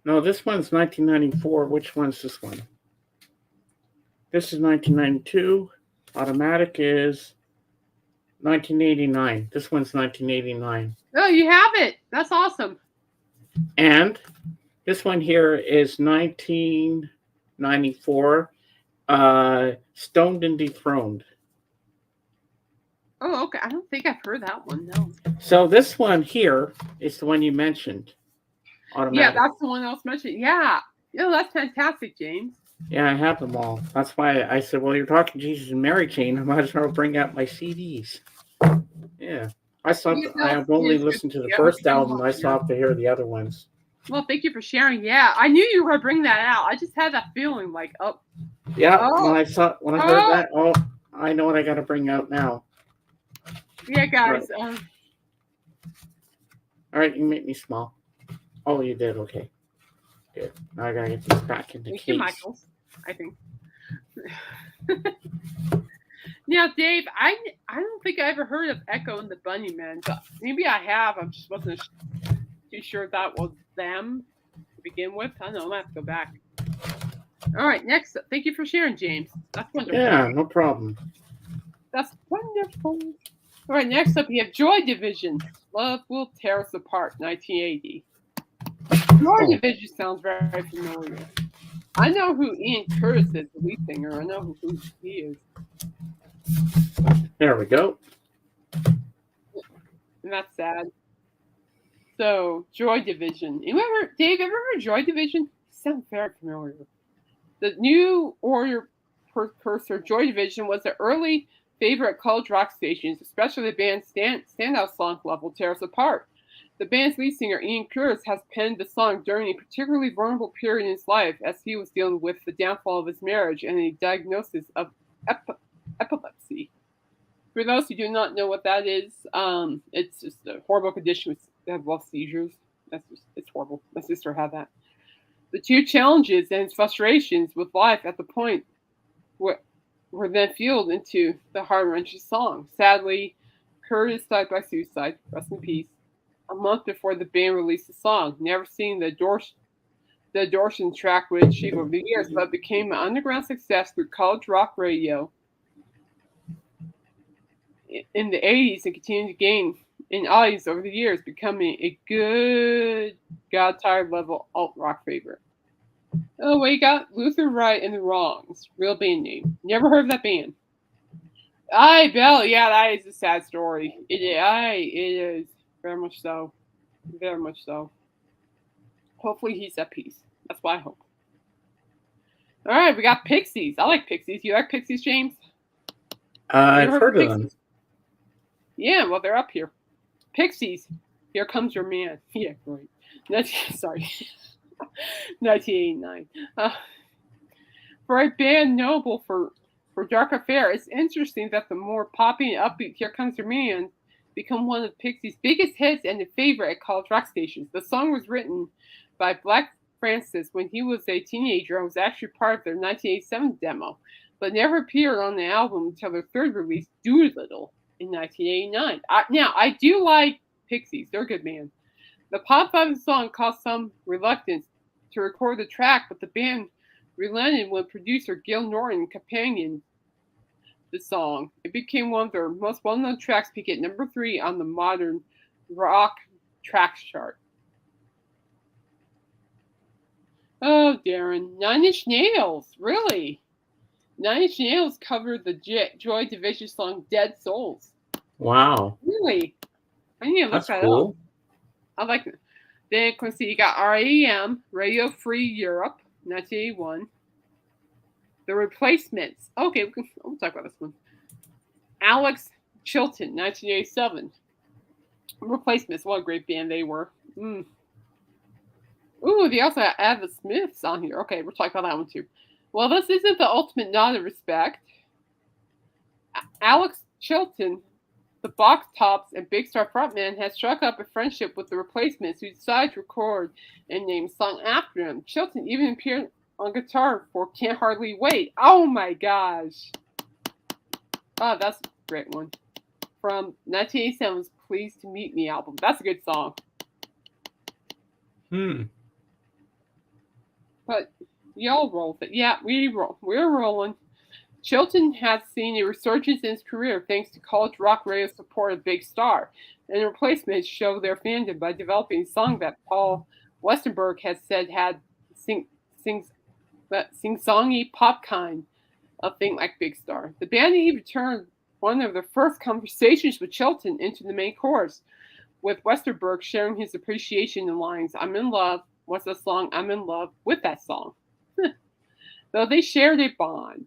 No, this one's 1994. Which one's this one? This is 1992. Automatic is 1989. This one's 1989. Oh, you have it. That's awesome. And this one here is 1994. Stoned and Dethroned. Oh, okay. I don't think I've heard that one, no. So this one here is the one you mentioned. Automatic. Yeah, that's the one I was mentioning. Yeah. That's fantastic, James. Yeah, I have them all. That's why I said, well, you're talking Jesus and Mary chain. I might as well bring out my CDs. Yeah. Yeah, I've no, only it's good. listened to the Yeah, I hope first you're doing album. well I there. still have to hear the other ones. Well, thank you for sharing. Yeah, I knew you were gonna bring that out. I just had that feeling, like, oh, Yeah, oh, when I heard oh, that, oh, I know what I got to bring out now. yeah, All right, guys. all right, you make me small. Oh, you did. Okay, good. Now I gotta get this back in the Thank you, case. Michaels. I think. Now, Dave, I don't think I ever heard of Echo and the Bunnymen, but maybe I have. I just wasn't too sure that was them to begin with. I don't know. I'm gonna have to go back. All right, next up. Thank you for sharing, James. That's wonderful. Yeah, no problem. That's wonderful. All right, next up, we have Joy Division. Love Will Tear Us Apart, 1980. Joy Oh, Division sounds very familiar. I know who Ian Curtis is, the lead singer. I know who he is. there we go. And that's sad. So, Joy Division. You ever, Dave, ever heard Joy Division? Sounds very familiar. The New Order precursor, Joy Division, was the early favorite at college rock stations, especially the band's standout song, Love Will Tear Us Apart. The band's lead singer, Ian Curtis, has penned the song during a particularly vulnerable period in his life as he was dealing with the downfall of his marriage and a diagnosis of epilepsy. For those who do not know what that is, it's just a horrible condition with have lost seizures. It's horrible. My sister had that. The two challenges and his frustrations with life at the point were, were then fueled into the heart wrenching song. Sadly, Curtis died by suicide. Rest in peace. A month before the band released the song, never seeing the Dorson track would achieve over the years, but became an underground success through college rock radio in the 80s and continued to gain in audience over the years, becoming a good God tired level alt rock favorite. Oh, we got Luther Wright and the Wrongs, real band name. Never heard of that band. I Bell, yeah, that is a sad story. It is very much so, very much so. Hopefully he's at peace. That's what I hope. All right, we got Pixies. I like Pixies. You like Pixies, James? You ever I've heard of heard of them. Pixies? Yeah, well, they're up here. Pixies. Here comes your man. Yeah, right. That's sorry. 1989. For a band notable for dark affair, it's interesting that the more poppy and upbeat Here Comes Your Man become one of Pixies' biggest hits and a favorite at college rock stations. The song was written by Black Francis when he was a teenager and was actually part of their 1987 demo, but never appeared on the album until their third release, Doolittle, in 1989. Now, I do like Pixies. They're a good band. The pop vibe of the song caused some reluctance to record the track, but the band relented when producer Gil Norton companioned the song. It became one of their most well-known tracks, peaking at number 3 on the modern rock tracks chart. Oh, Darren, Nine Inch Nails, really? Nine Inch Nails covered the Joy Division song "Dead Souls." Wow, Really? I need to look that's that up. cool. I like it. Then you can see you got REM, Radio Free Europe, 1981. The Replacements. Okay, we'll talk about this one. Alex Chilton, 1987. Replacements. What a great band they were. Mm. Ooh, they also have the Smiths on here. Okay, we're talking about that one too. Well, this isn't the ultimate nod of respect. Alex Chilton, the Box Tops and Big Star frontman, has struck up a friendship with the Replacements, who decided to record and name a song after him. Chilton even appeared on guitar for "Can't Hardly Wait." Oh my gosh! Oh, that's a great one. From 1987's "Pleased to Meet Me" album. That's a good song. But y'all roll with it. Yeah, we roll. We're rolling. Chilton has seen a resurgence in his career thanks to college rock radio support of Big Star, and the Replacements show their fandom by developing a song that Paul Westerberg has said had sing-songy pop kind of thing like Big Star. The band even turned one of their first conversations with Chilton into the main chorus, with Westerberg sharing his appreciation in lines, "I'm in love," what's the song, "I'm in love," with that song. Though they shared a bond,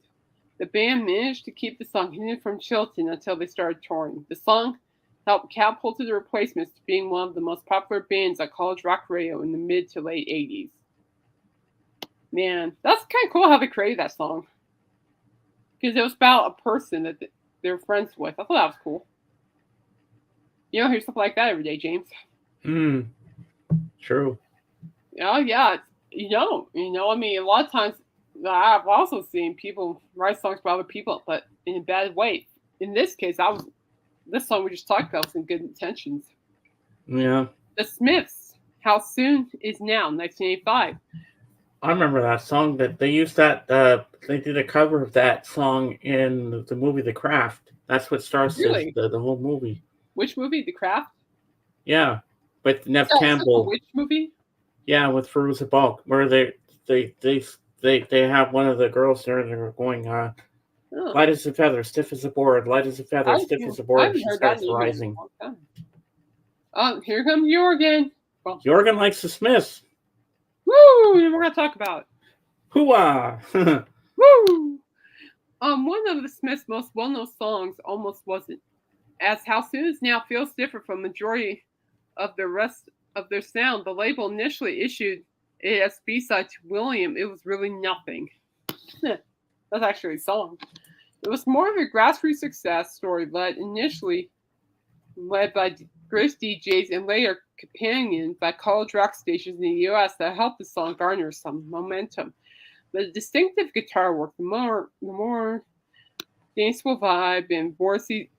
the band managed to keep the song hidden from Chilton until they started touring. The song helped catapult the Replacements to being one of the most popular bands on college rock radio in the mid to late 80s. Man, that's kind of cool how they created that song. Because it was about a person that they were friends with. I thought that was cool. You don't hear stuff like that every day, James. True. Oh, yeah. You don't. I mean, a lot of times I've also seen people write songs about other people, but in a bad way. In this case, this song we just talked about was in good intentions. Yeah. The Smiths, How Soon Is Now, 1985. I remember that song that they used that. They did a cover of that song in the movie The Craft. That's what starts Really? the whole movie. Which movie? The Craft? Yeah, with Nev Oh, Campbell. which movie? Yeah, with Fairuza Balk, where they have one of the girls there. They're going light as a feather, stiff as a board, light as a feather, stiff as a I board. haven't She heard that starts name in rising. a long time. Oh, here comes Jorgen. Well, Jorgen likes the Smiths. woo! And we're gonna talk about it. Hooah! Woo! One of the Smiths' most well-known songs almost wasn't, as How Soon Is Now feels different from the majority of the rest of their sound. The label initially issued it as B-side to William. It was really nothing. That's actually a song. It was more of a grassroots success story, initially led by British DJs and later companioned by college rock stations in the U.S. that helped the song garner some momentum. The distinctive guitar work, the more danceable vibe, and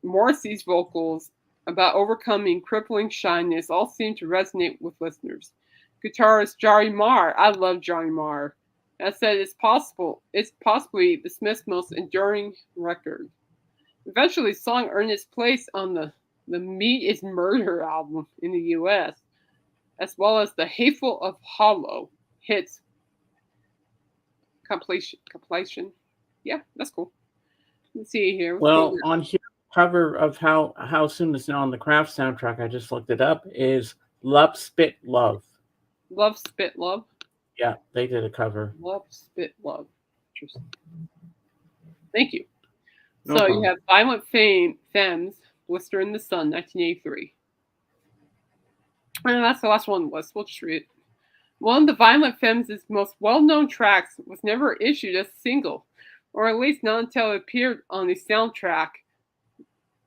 Morrissey's vocals about overcoming crippling shyness all seem to resonate with listeners. Guitarist Johnny Marr, I love Johnny Marr, has said it's possibly the Smiths' most enduring record. Eventually, the song earned its place on the Meat is Murder album in the U.S., as well as the Hateful of Hollow hits compilation. Yeah, that's cool. Let's see here. Well, on here, cover of How Soon Is Now on the Craft soundtrack, I just looked it up, is Love Spit Love. Love Spit Love? Yeah, they did a cover. Love Spit Love. Interesting. Thank you. No so problem. You have Violent Femmes, Blister in the Sun, 1983. And that's the last one on the list. We'll just read it. One of the Violent Femmes' most well-known tracks was never issued as a single, or at least not until it appeared on the soundtrack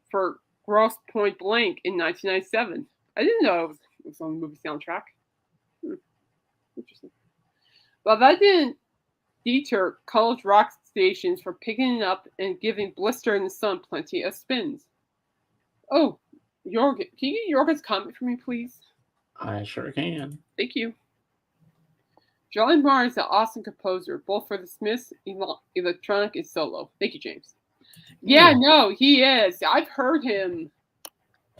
for Grosse Point Blank in 1997. I didn't know it was on the movie soundtrack. Interesting. But that didn't deter college rock stations from picking it up and giving Blister in the Sun plenty of spins. Oh, Jorgen, can you get Jorgen's comment for me, please? I sure can. Thank you. Johnny Marr is an awesome composer, both for the Smiths, electronic, and solo. Thank you, James. Yeah, no, he is. I've heard him.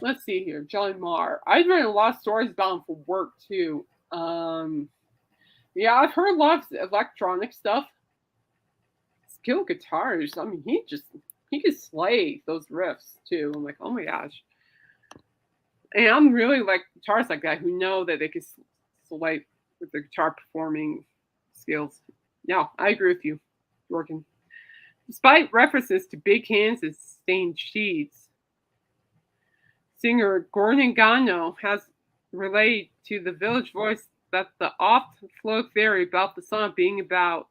Let's see here, Johnny Marr. I've read a lot of stories about him for work too. Yeah, I've heard a lot of electronic stuff. Skilled guitarist. I mean, he can slay those riffs too. I'm like, oh my gosh. And I'm really like guitarists like that who know that they can slay with their guitar performing skills. No, I agree with you, Jorgen. Despite references to big hands and stained sheets, singer Gordon Gano has relayed to the Village Voice that the oft-flow theory about the song being about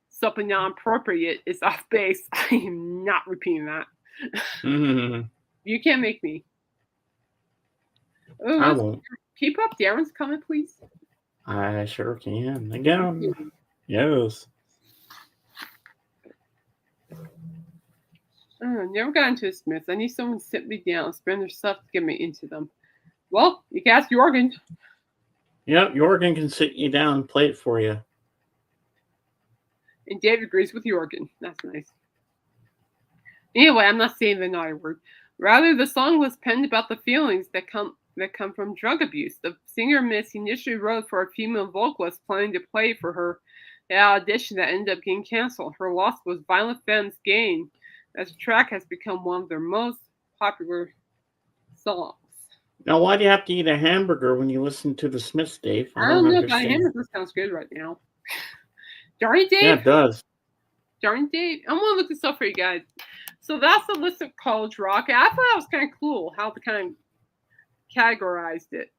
something not appropriate is off base. I am not repeating that. You can't make me. I won't. Keep up Darren's comment, please. I sure can. Again. Yes. Never got into the Smiths. I need someone to sit me down and spend their stuff to get me into them. Well, you can ask Jorgen. Yep, Jorgen can sit you down and play it for you. And David agrees with Jorgen. That's nice. Anyway, I'm not saying the naughty word. Rather, the song was penned about the feelings that come from drug abuse. The singer Miss initially wrote for a female vocalist planning to play for her at audition that ended up getting canceled. Her loss was Violent Femmes' gain, as the track has become one of their most popular songs. Now, why do you have to eat a hamburger when you listen to the Smiths, Dave? I don't know, but a hamburger sounds good right now. Darn it, Dave. Yeah, it does. Darn it, Dave. I'm gonna look this up for you guys. So that's the list of college rock. I thought that was kind of cool how they kind of categorized it.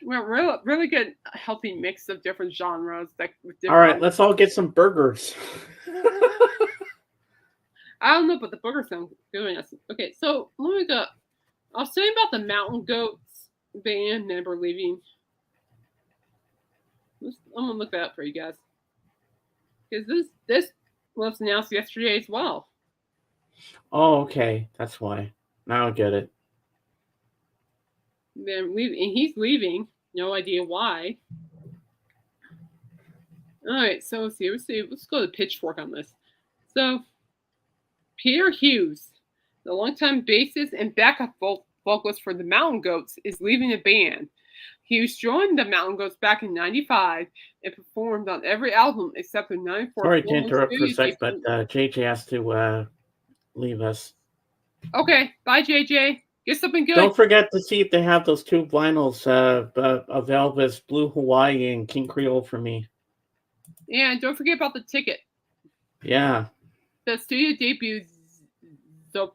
Well, really good, healthy mix of different genres. All right, let's all get some burgers. I don't know, but the burger sounds good. Okay, so let me go. I'll say about the Mountain Goats band member leaving. I'm gonna look that up for you guys because this was announced yesterday as well. Oh, okay, that's why. Now I get it. Then he's leaving. No idea why. All right, so let's see. Let's go to Pitchfork on this. So, Peter Hughes, the longtime bassist and backup vocalist for the Mountain Goats, is leaving the band. Hughes joined the Mountain Goats back in '95 and performed on every album except the '94. Sorry to interrupt for a sec, but JJ has to leave us. Okay, bye, JJ. Get something good. Don't forget to see if they have those 2 vinyls of Elvis, Blue Hawaii, and King Creole for me. Yeah, and don't forget about the ticket. Yeah. The studio debut, The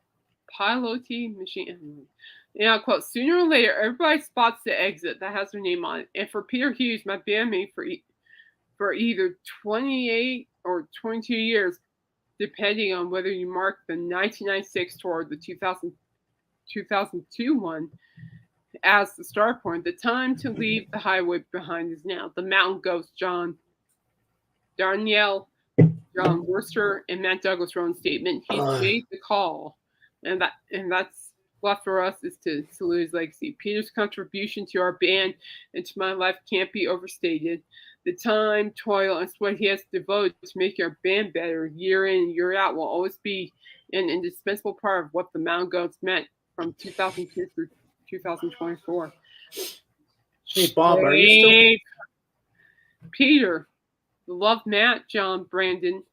Piloty Machine. Yeah, quote, sooner or later, everybody spots the exit that has their name on it. And for Peter Hughes, my bandmate for either 28 or 22 years, depending on whether you mark the 1996 tour or the 2002 one as the start point, the time to leave the highway behind is now. The Mountain Goats, John Darnielle, John Worcester, and Matt Douglas wrote in a statement. He's made the call, and that's left for us is to salute his legacy. Peter's contribution to our band and to my life can't be overstated. The time, toil, and sweat he has devoted to making our band better year in and year out will always be an indispensable part of what the Mountain Goats meant from 2002 through 2024. Hey, Bob, are you still... Peter, the love Matt, John, Brandon,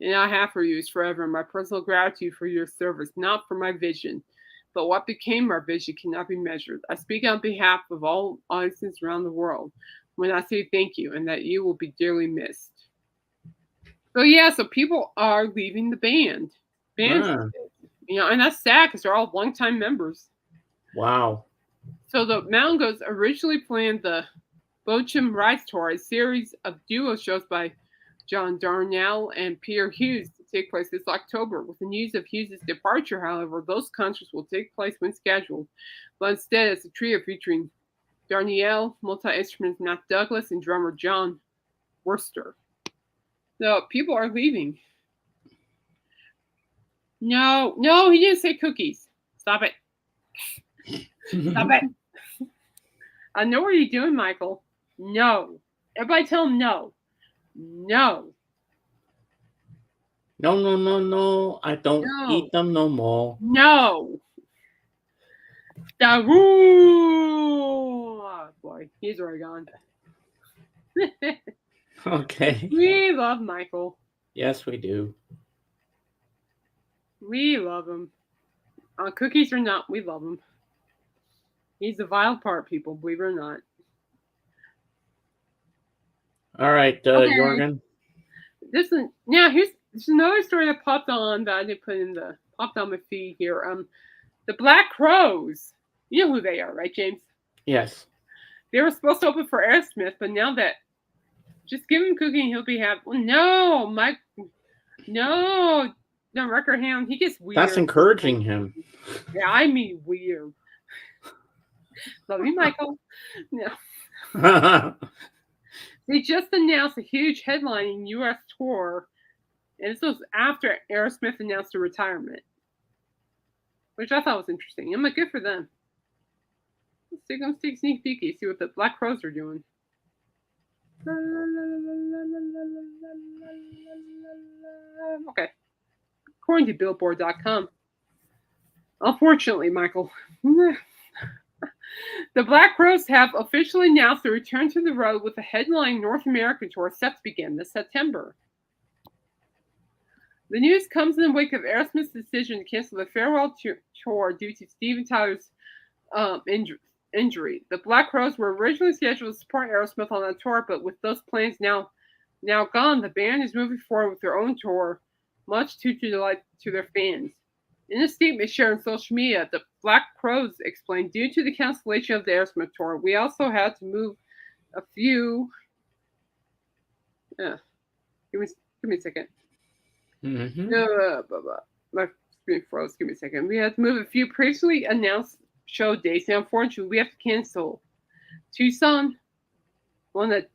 and I have for you is forever. My personal gratitude for your service, not for my vision, but what became our vision cannot be measured. I speak on behalf of all audiences around the world when I say thank you and that you will be dearly missed. So yeah, so people are leaving the band. And that's sad because they're all longtime members. Wow. So the Mountain Goats originally planned the Bochum Rise Tour, a series of duo shows by John Darnielle and Peter Hughes, to take place this October. With the news of Hughes' departure, however, those concerts will take place when scheduled, but instead it's a trio featuring Darnielle, multi-instrument Matt Douglas, and drummer John Worcester. So people are leaving. No, he didn't say cookies. Stop it. Stop it. I know what you're doing, Michael. No. Everybody tell him no. No. No. I don't eat them no more. No. Oh, boy. He's already gone. Okay. We love Michael. Yes, we do. We love him. Cookies or not, we love him. He's the vile part, people, believe it or not. All right, Jorgen. Here's another story that popped on that I didn't popped on my feed here. The Black Crowes. You know who they are, right, James? Yes. They were supposed to open for Aerosmith, but now that just give him cookie and he'll be happy. No, Mike. No, record hand. He gets weird. That's encouraging him. Yeah, I mean weird. Love you, Michael. No. They just announced a huge headlining U.S. tour, and this was after Aerosmith announced their retirement, which I thought was interesting. I'm like, good for them. Let's take a sneak peek, see what the Black Crowes are doing. Okay. According to Billboard.com. Unfortunately, Michael. The Black Crowes have officially announced their return to the road with a headline North American tour set to begin this September. The news comes in the wake of Aerosmith's decision to cancel the farewell tour due to Steven Tyler's injury. The Black Crowes were originally scheduled to support Aerosmith on that tour, but with those plans now now gone, the band is moving forward with their own tour, much to delight to their fans. In a statement shared on social media, the Black Crowes explained, due to the cancellation of the Aerosmith tour, we also had to move a few. Uh, give me a second. Mm-hmm. Blah, blah. My screen froze. Give me a second. We had to move a few previously announced show dates, and unfortunately, we have to cancel Tucson, one that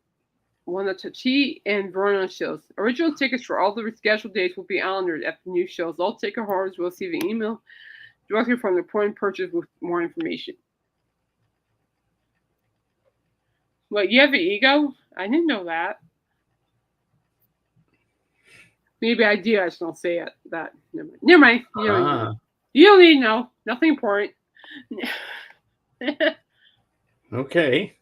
Tachi and Verona shows. Original tickets for all the rescheduled dates will be honored at the new shows. All ticket holders will receive an email directly from the point of purchase with more information. What, you have an ego? I didn't know that. Maybe I do. I just don't say it. That never mind. You don't need to know. Nothing important. Okay.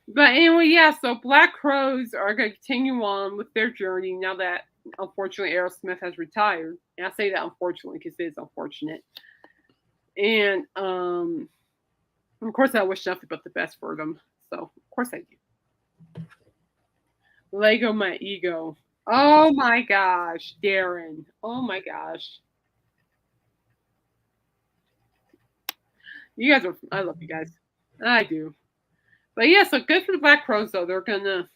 But anyway, yeah. So Black Crowes are going to continue on with their journey now that unfortunately Aerosmith has retired. And I say that unfortunately because it is unfortunate. And of course, I wish nothing but the best for them. So of course I do. Lego my ego. Oh my gosh, Darren. Oh my gosh. You guys are, I love you guys. I do. But yeah, so good for the Black Crowes, though. They're going to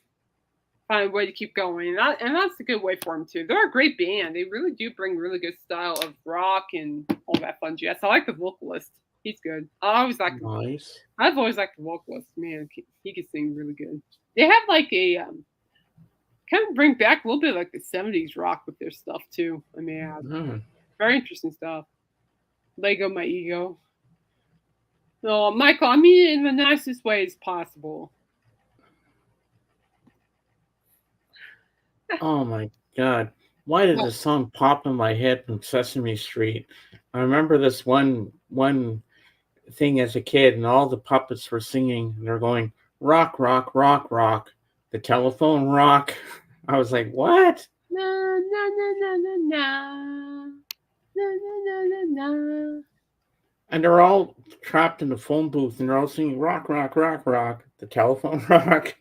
find a way to keep going. And that's a good way for them, too. They're a great band. They really do bring really good style of rock and all that fun jazz. I like the vocalist. He's good. I always like nice. I've always liked the vocalist. Man, he can sing really good. They have like a kind of bring back a little bit like the 70s rock with their stuff, too. I mean, very interesting stuff. Lego my ego. No, Michael, I mean it in the nicest way as possible. Oh my God. Why did the song pop in my head from Sesame Street? I remember this one thing as a kid, and all the puppets were singing, and they're going, rock, rock, rock, rock, the telephone rock. I was like, what? Na, na, na, na, na, na. Na, na, na, na, na. And they're all trapped in the phone booth, and they're all singing rock, rock, rock, rock, the telephone rock.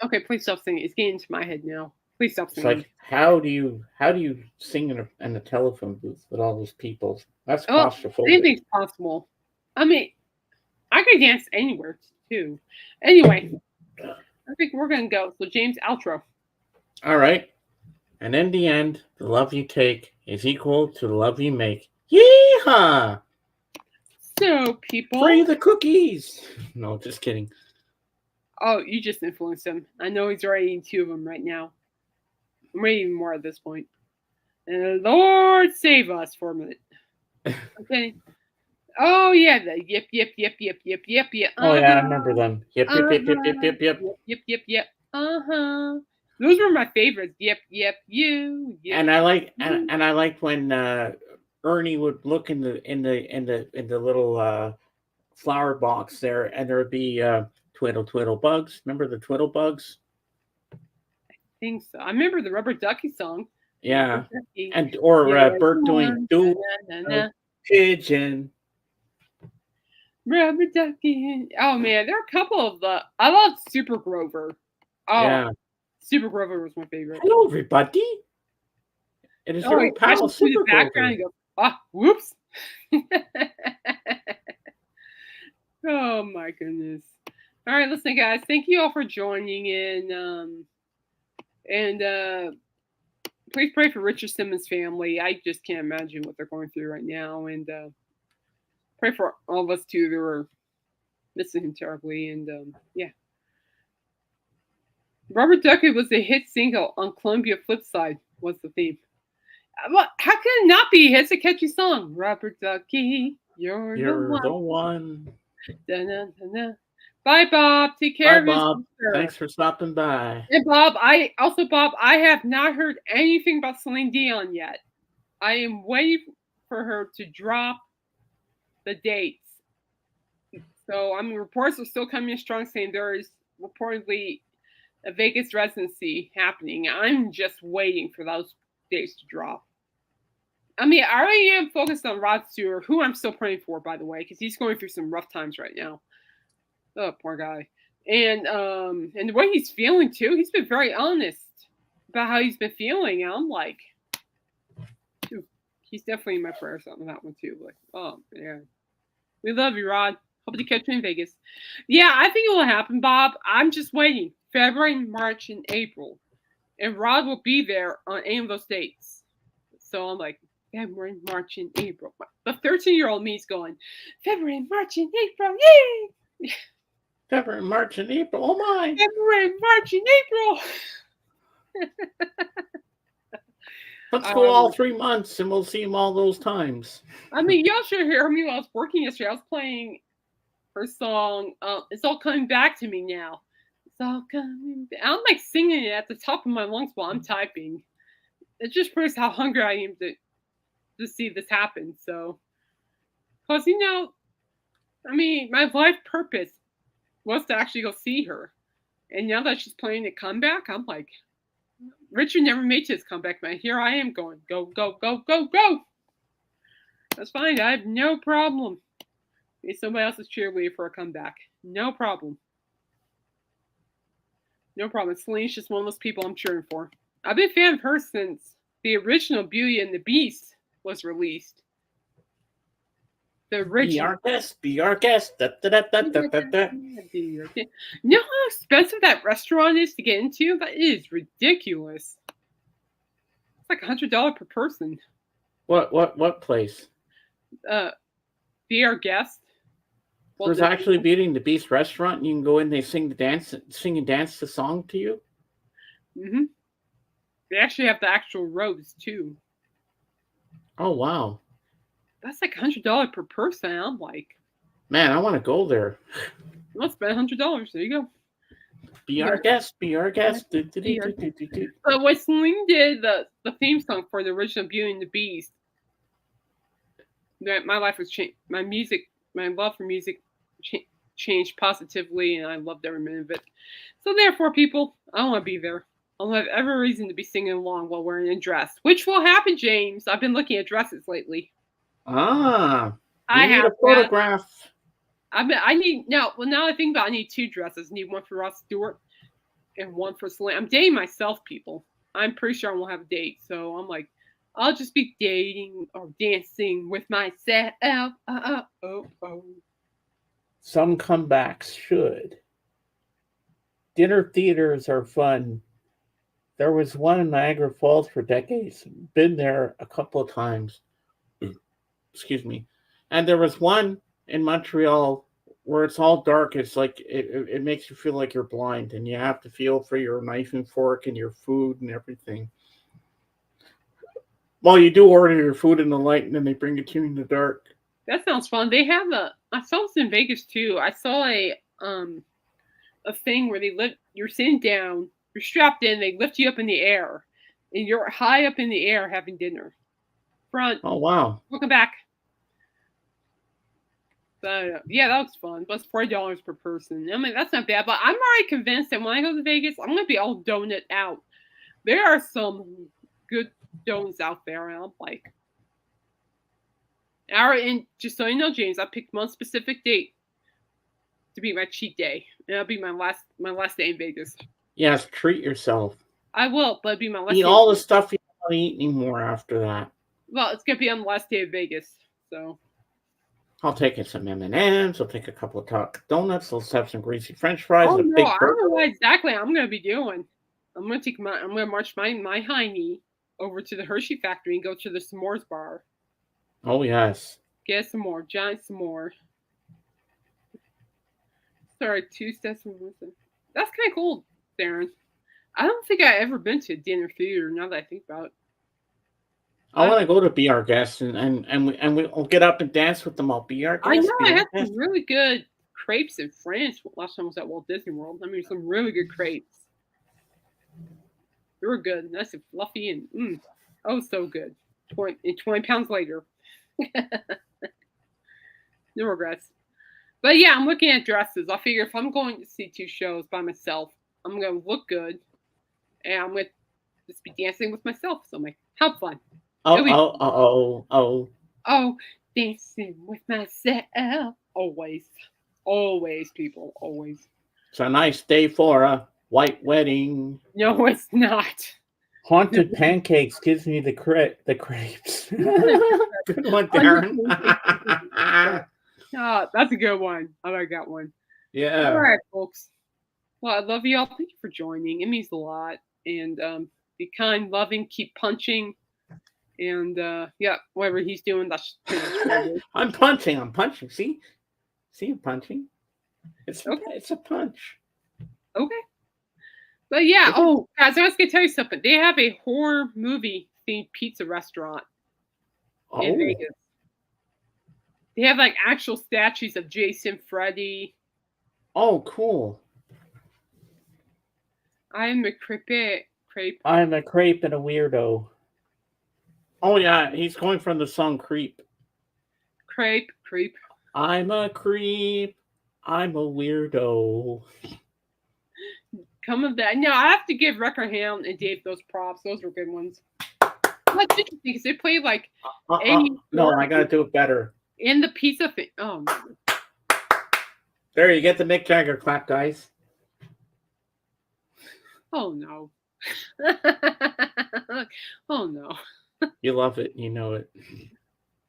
Okay, please stop singing. It's getting into my head now. Please stop It's singing. like, how do you sing in a telephone booth with all those people? That's claustrophobic. Anything's possible. I mean, I could dance anywhere too. Anyway, I think we're gonna go. So James, outro. All right. And in the end, the love you take is equal to the love you make. Yeehaw! So people, free the cookies. No, just kidding. Oh, you just influenced him. I know he's already eating 2 of them right now. I'm eating more at this point. And Lord save us for a minute. Okay. Oh yeah, the yip yip yip yip yip yip yip. Oh yeah, I remember them. Yip yip yip yip yip yip yip. Yip yip yip. Those were my favorites. Yip yip you. Yip, and I like and I like when Ernie would look in the little flower box there, and there would be twiddle twiddle bugs. Remember the twiddle bugs? I think so. I remember the Rubber Ducky song. Yeah, and or Bert doing pigeon. Rubber Ducky. Oh man, there are a couple of the. I love Super Grover. Oh, yeah. Super Grover was my favorite. Hello, everybody. It is your pal Super Grover. And go, whoops. Oh my goodness. All right, listen, guys. Thank you all for joining in. And please pray for Richard Simmons' family. I just can't imagine what they're going through right now. And pray for all of us too that are missing him terribly. And yeah. Rubber Ducky was a hit single on Columbia Flipside, was the theme. Well, how can it not be? It's a catchy song. Rubber Ducky, you're the one. Da-na-na-na. Bye, Bob. Take care of Bob. Thanks for stopping by. And Bob, I have not heard anything about Celine Dion yet. I am waiting for her to drop the dates. So reports are still coming strong saying there is reportedly a Vegas residency happening. I'm just waiting for those dates to drop. I mean, I already am focused on Rod Stewart, who I'm still praying for, by the way, because he's going through some rough times right now. Oh, poor guy. And the way he's feeling too, he's been very honest about how he's been feeling. And I'm like, dude, he's definitely in my prayers on that one too. Like, oh yeah, we love you, Rod. Hope to catch you in Vegas. Yeah, I think it will happen, Bob. I'm just waiting. February, March, and April, and Rod will be there on any of those dates. So I'm like, February, March, and April. The 13-year-old me's going, February, March, and April, yay! February, March, and April. Oh my! February, March, and April. Let's go all 3 months, and we'll see him all those times. I mean, y'all should hear me while I was working yesterday. I was playing her song. It's all coming back to me now. It's all coming back. I'm like singing it at the top of my lungs while I'm typing. It just proves how hungry I am to see this happen. So, because I mean, my life purpose was to actually go see her, and now that she's playing a comeback, I'm like, Richard never made his comeback, man. Here I am going, go, go, go, go, go. That's fine. I have no problem. Be somebody else's cheerleader for a comeback. No problem. No problem. Celine's just one of those people I'm cheering for. I've been a fan of her since the original Beauty and the Beast was released. The original. Be our guest. Da, da, da, da, da, da. You know how expensive that restaurant is to get into? That is ridiculous. It's like $100 per person. What place? Be our guest. There's actually Beauty and the Beast restaurant, and you can go in. They sing and dance the song to you. Mm-hmm. They actually have the actual robes too. Oh wow! That's like $100 per person. I'm like, man, I want to go there. Let's spend $100. There you go. Be our guest. Be our guest. But when Celine did the theme song for the original Beauty and the Beast, that my life was changed. My love for music changed positively, and I loved every minute of it. So therefore, people, I want to be there. I'll have every reason to be singing along while wearing a dress, which will happen, James. I've been looking at dresses lately. I need a photograph. I need now. Well, now I think about it, I need 2 dresses. I need one for Ross Stewart and one for Celine. I'm dating myself, people. I'm pretty sure I won't have a date, so I'm like, I'll just be dating or dancing with myself. Some comebacks should. Dinner theaters are fun. There was one in Niagara Falls for decades. Been there a couple of times. Excuse me. And there was one in Montreal where it's all dark. It's like it makes you feel like you're blind, and you have to feel for your knife and fork and your food and everything. Well, you do order your food in the light, and then they bring it to you in the dark. That sounds fun. They have I saw this in Vegas too. I saw a thing where you're sitting down, you're strapped in, they lift you up in the air, and you're high up in the air having dinner. Front. Oh wow. Welcome back. So yeah, that was fun. But it's $40 per person. I mean, that's not bad. But I'm already convinced that when I go to Vegas, I'm gonna be all donut out. There are some good donuts out there, and I'm like, and just so you know, James, I picked one specific date to be my cheat day, and that'll be my last day in Vegas. Yes, treat yourself. I will, but it'll be my last. Eat all the stuff you don't eat anymore after that. Well, it's gonna be on the last day of Vegas, so. I'll take some M&Ms. I'll take a couple of donuts. Let's have some greasy French fries. Oh and a no, big I burger. don't know what exactly I'm gonna be doing. I'm gonna march my high knee over to the Hershey factory and go to the s'mores bar. Oh yes. Get some more, giant s'more. Sorry, 2 steps from Wilson. That's kind of cool, Darren. I don't think I've ever been to a dinner theater. Now that I think about it. I want to go to Be Our Guest and we'll get up and dance with them. I'll be our guest. I know I had some really good crepes in France last time I was at Walt Disney World. I mean, some really good crepes. They were good, nice and fluffy, and oh, so good. 20 pounds later. No regrets. But yeah, I'm looking at dresses. I figure if I'm going to see 2 shows by myself, I'm going to look good, and I'm going to just be dancing with myself. So I'm like, have fun. Oh, dancing with myself. Always, people, always. It's a nice day for a white wedding. No, it's not. Haunted pancakes gives me the crepes. Good one, Darren. That's a good one. I like that one. Yeah. All right, folks. Well, I love you all. Thank you for joining. It means a lot. And be kind, loving, keep punching. And yeah, whatever he's doing, that's pretty much what it is. I'm punching. See, I'm punching. It's a punch. Okay. But yeah, oh, guys, I was going to tell you something. They have a horror movie themed pizza restaurant in Vegas. They have like actual statues of Jason, Freddy. Oh, cool. I'm a crepe. I'm a crepe and a weirdo. Oh, yeah, he's going from the song Creep. Creep. I'm a creep. I'm a weirdo. Come of that. No, I have to give Reckerham and Dave those props. Those were good ones. That's interesting because they played like no, I gotta do it better. In the pizza thing. Oh man. There, you get the Mick Jagger clap, guys. Oh no. Oh no. You love it, you know it.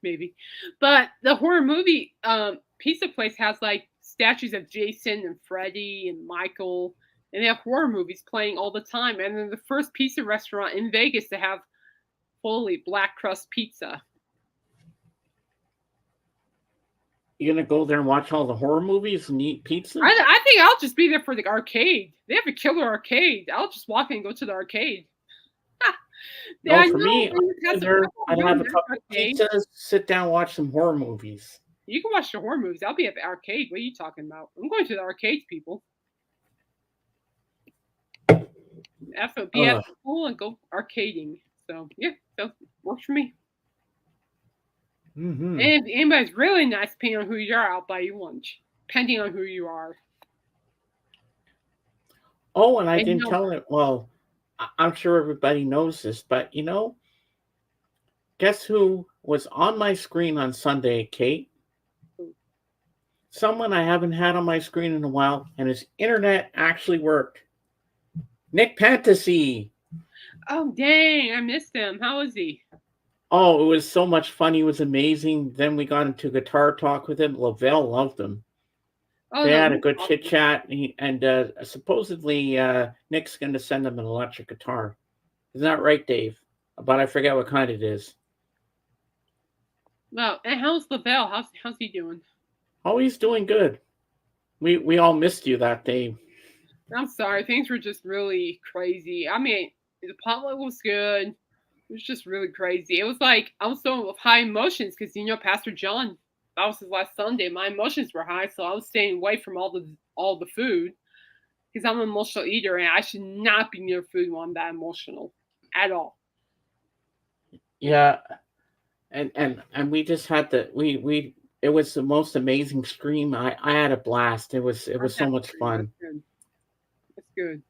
Maybe. But the horror movie pizza place has like statues of Jason and Freddy and Michael. And they have horror movies playing all the time. And then the first pizza restaurant in Vegas to have fully black crust pizza. You gonna go there and watch all the horror movies and eat pizza? I think I'll just be there for the arcade. They have a killer arcade. I'll just walk in and go to the arcade. No, for me, I'd have a couple of pizzas, sit down, watch some horror movies. You can watch the horror movies. I'll be at the arcade. What are you talking about? I'm going to the arcades, people. Be at the pool and go arcading. So yeah, so works for me. Mm-hmm. And if anybody's really nice, depending on who you are, I'll buy you lunch. Depending on who you are. Oh, and I didn't tell it. Well, I'm sure everybody knows this, but guess who was on my screen on Sunday, Kate? Someone I haven't had on my screen in a while, and his internet actually worked. Nick Fantasy. Oh, dang. I missed him. How was he? Oh, it was so much fun. He was amazing. Then we got into guitar talk with him. Lavelle loved him. They had a good chit chat, and supposedly Nick's going to send him an electric guitar. Isn't that right, Dave? But I forget what kind it is. Well, and how's Lavelle? How's he doing? Oh, he's doing good. We all missed you that day. I'm sorry. Things were just really crazy. I mean, the potluck was good. It was just really crazy. It was like I was so with high emotions because Pastor John, that was his last Sunday. My emotions were high, so I was staying away from all the food because I'm an emotional eater and I should not be near food when I'm that emotional at all. Yeah, and we just had we it was the most amazing stream. I had a blast. It was so much fun. That's good.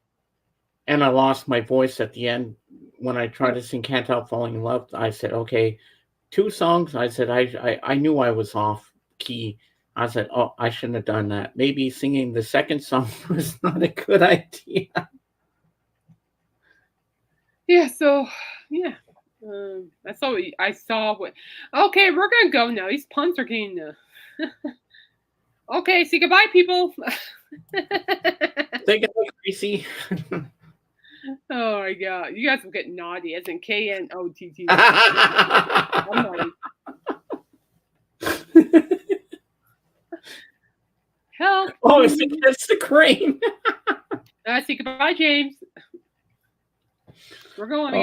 And I lost my voice at the end when I tried to sing "Can't Help Falling in Love." I said, "Okay, 2 songs." I said, I knew I was off key. I said, "Oh, I shouldn't have done that. Maybe singing the second song was not a good idea." Yeah. So yeah. That's all I saw. Okay, we're gonna go now. These puns are getting. Okay, say goodbye, people. Say goodbye, Greasy. Oh my god, you guys will get naughty, as in KNOTT. Help! Oh, it's the crane. Say goodbye, James. We're going, guys.